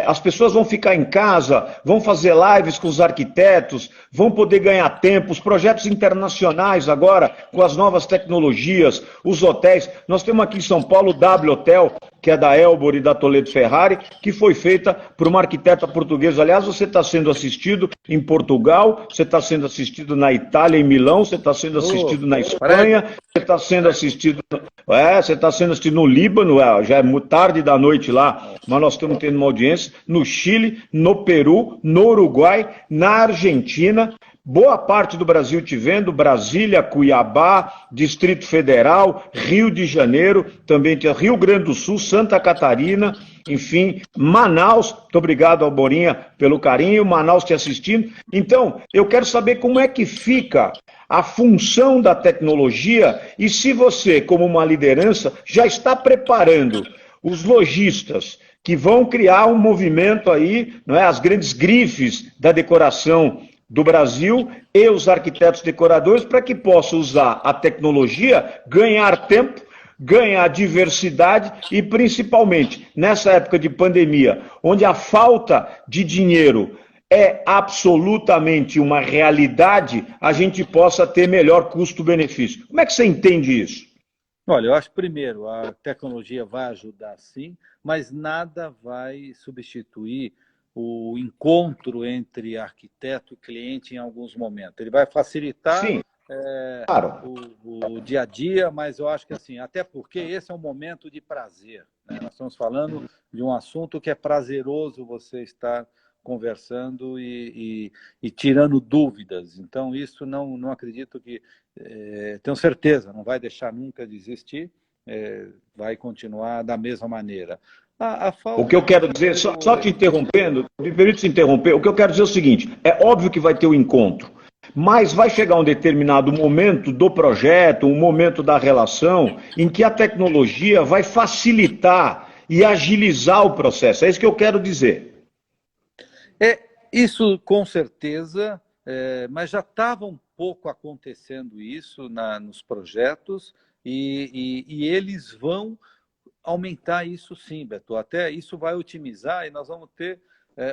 as pessoas vão ficar em casa, vão fazer lives com os arquitetos, vão poder ganhar tempo. Os projetos internacionais agora, com as novas tecnologias, os hotéis. Nós temos aqui em São Paulo o W Hotel, que é da Elbor e da Toledo Ferrari, que foi feita por uma arquiteta portuguesa. Aliás, você está sendo assistido em Portugal, você está sendo assistido na Itália, em Milão, você está sendo assistido na Espanha, você está sendo assistido no Líbano, já é tarde da noite lá, mas nós estamos tendo uma audiência, no Chile, no Peru, no Uruguai, na Argentina, boa parte do Brasil te vendo, Brasília, Cuiabá, Distrito Federal, Rio de Janeiro, também tinha Rio Grande do Sul, Santa Catarina, enfim, Manaus. Muito obrigado, Alborinha, pelo carinho, Manaus te assistindo. Então, eu quero saber como é que fica a função da tecnologia e se você, como uma liderança, já está preparando os lojistas que vão criar um movimento aí, não é? As grandes grifes da decoração do Brasil e os arquitetos decoradores para que possam usar a tecnologia, ganhar tempo, ganhar diversidade e, principalmente, nessa época de pandemia, onde a falta de dinheiro é absolutamente uma realidade, a gente possa ter melhor custo-benefício. Como é que você entende isso? Olha, eu acho que, primeiro, a tecnologia vai ajudar sim, mas nada vai substituir o encontro entre arquiteto e cliente em alguns momentos. Ele vai facilitar claro, o dia a dia, mas eu acho que assim, até porque esse é um momento de prazer, né? Nós estamos falando de um assunto que é prazeroso você estar conversando e tirando dúvidas. Então, isso não acredito que... tenho certeza, não vai deixar nunca de existir, vai continuar da mesma maneira. O que eu quero dizer, só te interrompendo, me permite se interromper, o que eu quero dizer é o seguinte, é óbvio que vai ter o encontro, mas vai chegar um determinado momento do projeto, um momento da relação, em que a tecnologia vai facilitar e agilizar o processo. É isso que eu quero dizer. Isso com certeza, mas já estava um pouco acontecendo isso nos projetos e eles vão aumentar isso sim, Beto. Até isso vai otimizar e nós vamos ter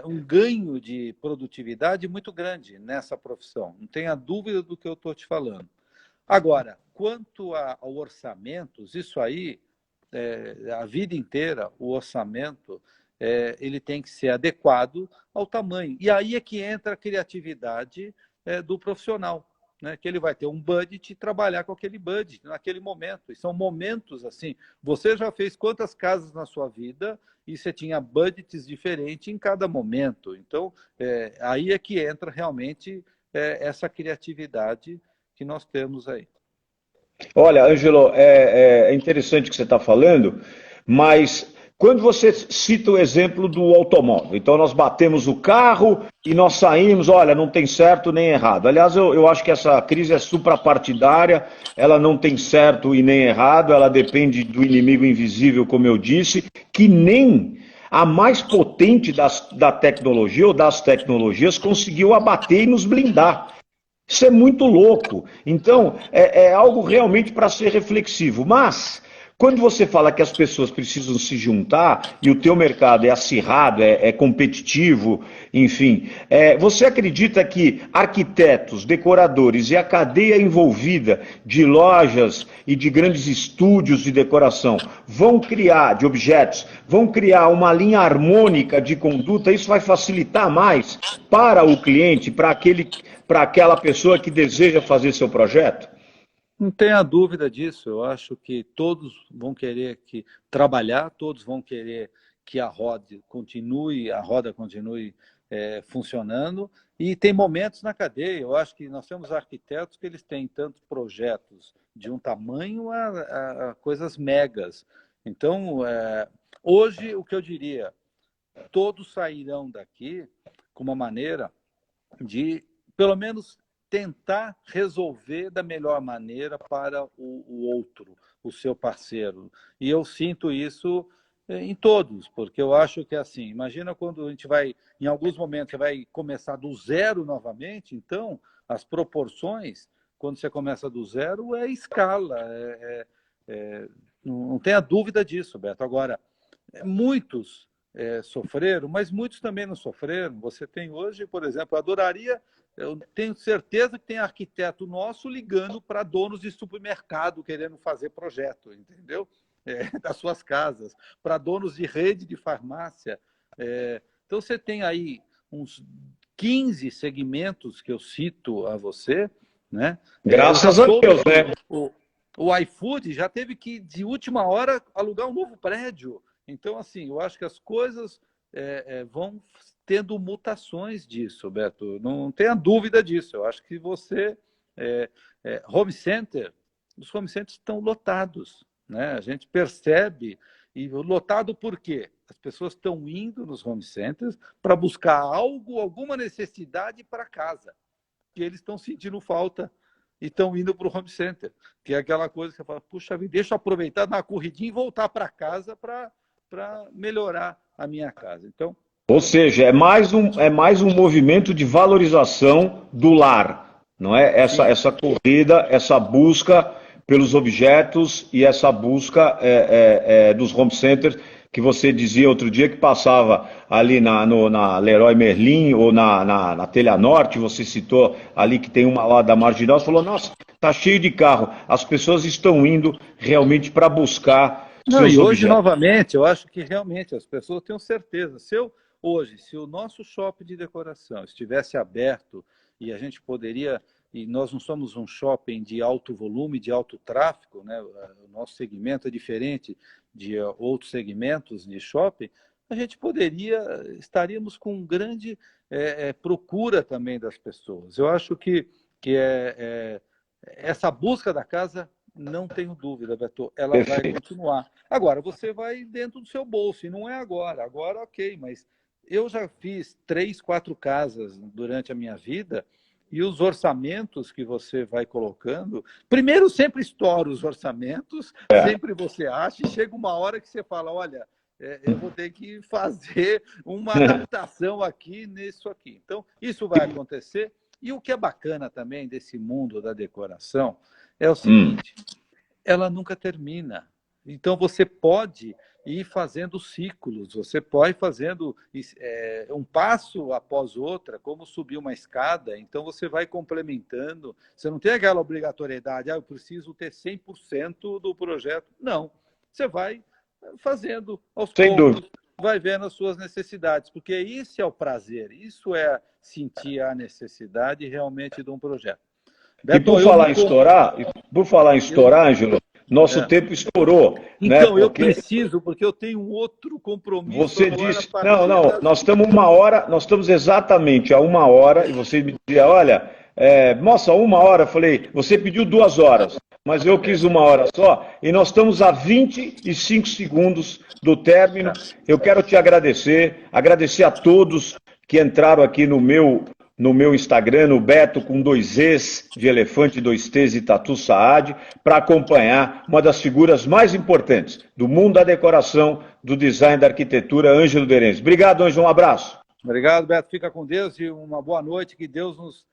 um ganho de produtividade muito grande nessa profissão. Não tenha dúvida do que eu estou te falando. Agora, quanto ao orçamentos, isso aí, a vida inteira, o orçamento, ele tem que ser adequado ao tamanho. E aí é que entra a criatividade do profissional. né, que ele vai ter um budget e trabalhar com aquele budget naquele momento. E são momentos assim. Você já fez quantas casas na sua vida e você tinha budgets diferentes em cada momento. Então, aí é que entra realmente essa criatividade que nós temos aí. Olha, Ângelo, é interessante o que você está falando, mas quando você cita o exemplo do automóvel, então nós batemos o carro e nós saímos, olha, não tem certo nem errado. Aliás, eu acho que essa crise é suprapartidária, ela não tem certo e nem errado, ela depende do inimigo invisível, como eu disse, que nem a mais potente da tecnologia ou das tecnologias conseguiu abater e nos blindar. Isso é muito louco. Então, é algo realmente para ser reflexivo. Mas, quando você fala que as pessoas precisam se juntar e o teu mercado é acirrado, é competitivo, enfim, você acredita que arquitetos, decoradores e a cadeia envolvida de lojas e de grandes estúdios de decoração vão criar, de objetos, vão criar uma linha harmônica de conduta? Isso vai facilitar mais para o cliente, para aquela pessoa que deseja fazer seu projeto? Não tenha dúvida disso. Eu acho que todos vão querer trabalhar, todos vão querer que a roda continue funcionando. E tem momentos na cadeia. Eu acho que nós temos arquitetos que eles têm tantos projetos de um tamanho a coisas megas. Então, hoje, o que eu diria, todos sairão daqui com uma maneira de, pelo menos, tentar resolver da melhor maneira para o outro, o seu parceiro. E eu sinto isso em todos, porque eu acho que assim, imagina quando a gente vai, em alguns momentos, você vai começar do zero novamente, então as proporções, quando você começa do zero, é escala, não tenha dúvida disso, Beto. Agora, muitos sofreram, mas muitos também não sofreram. Você tem hoje, por exemplo, eu tenho certeza que tem arquiteto nosso ligando para donos de supermercado querendo fazer projeto, entendeu? Das suas casas, para donos de rede de farmácia. Então, você tem aí uns 15 segmentos que eu cito a você, né? Graças a Deus, né? O iFood já teve que, de última hora, alugar um novo prédio. Então, assim, eu acho que as coisas vão tendo mutações disso, Beto. Não tenha dúvida disso. Eu acho que você... home center, os home centers estão lotados, né? A gente percebe. E lotado por quê? As pessoas estão indo nos home centers para buscar alguma necessidade para casa, que eles estão sentindo falta e estão indo para o home center, que é aquela coisa que você fala, puxa vida, deixa eu aproveitar, dar uma corridinha e voltar para casa para melhorar a minha casa. Então, ou seja, é mais um movimento de valorização do lar, não é? Essa corrida, essa busca pelos objetos e essa busca dos home centers, que você dizia outro dia que passava ali na Leroy Merlin ou na Telha Norte, você citou ali que tem uma lá da Marginal, você falou, nossa, tá cheio de carro, as pessoas estão indo realmente para buscar não, seus e hoje, objetos. novamente, eu acho que realmente as pessoas têm certeza. Se o nosso shopping de decoração estivesse aberto e a gente poderia, e nós não somos um shopping de alto volume, de alto tráfego, né? O nosso segmento é diferente de outros segmentos de shopping, a gente estaríamos com grande procura também das pessoas. Eu acho que essa busca da casa, não tenho dúvida, Beto, ela vai Perfeito. continuar. Agora, você vai dentro do seu bolso, e não é agora. Agora, ok, mas eu já fiz 3, 4 casas durante a minha vida, e os orçamentos que você vai colocando, primeiro sempre estoura os orçamentos, sempre você acha, e chega uma hora que você fala, olha, eu vou ter que fazer uma adaptação aqui nisso aqui. Então, isso vai acontecer. E o que é bacana também desse mundo da decoração é o seguinte, ela nunca termina. Então, você pode ir fazendo ciclos, você pode ir fazendo um passo após outra, como subir uma escada, então você vai complementando, você não tem aquela obrigatoriedade, eu preciso ter 100% do projeto. Não, você vai fazendo aos Sem poucos, dúvida. vai vendo as suas necessidades, porque isso é o prazer, isso é sentir a necessidade realmente de um projeto. E por falar em estourar, Ângelo, nosso tempo estourou. Então, né? eu preciso, porque eu tenho um outro compromisso. Você disse, não, nós estamos 1 hora, nós estamos exatamente a 1 hora, e você me dizia, olha, nossa, 1 hora, eu falei, você pediu 2 horas, mas eu quis 1 hora só, e nós estamos a 25 segundos do término. Eu quero te agradecer a todos que entraram aqui no meu Instagram, no Beto, com 2 Es de elefante, 2 T's e Tatu Saad, para acompanhar uma das figuras mais importantes do mundo da decoração, do design, da arquitetura, Ângelo Derenze. Obrigado, Ângelo, um abraço. Obrigado, Beto. Fica com Deus e uma boa noite. Que Deus nos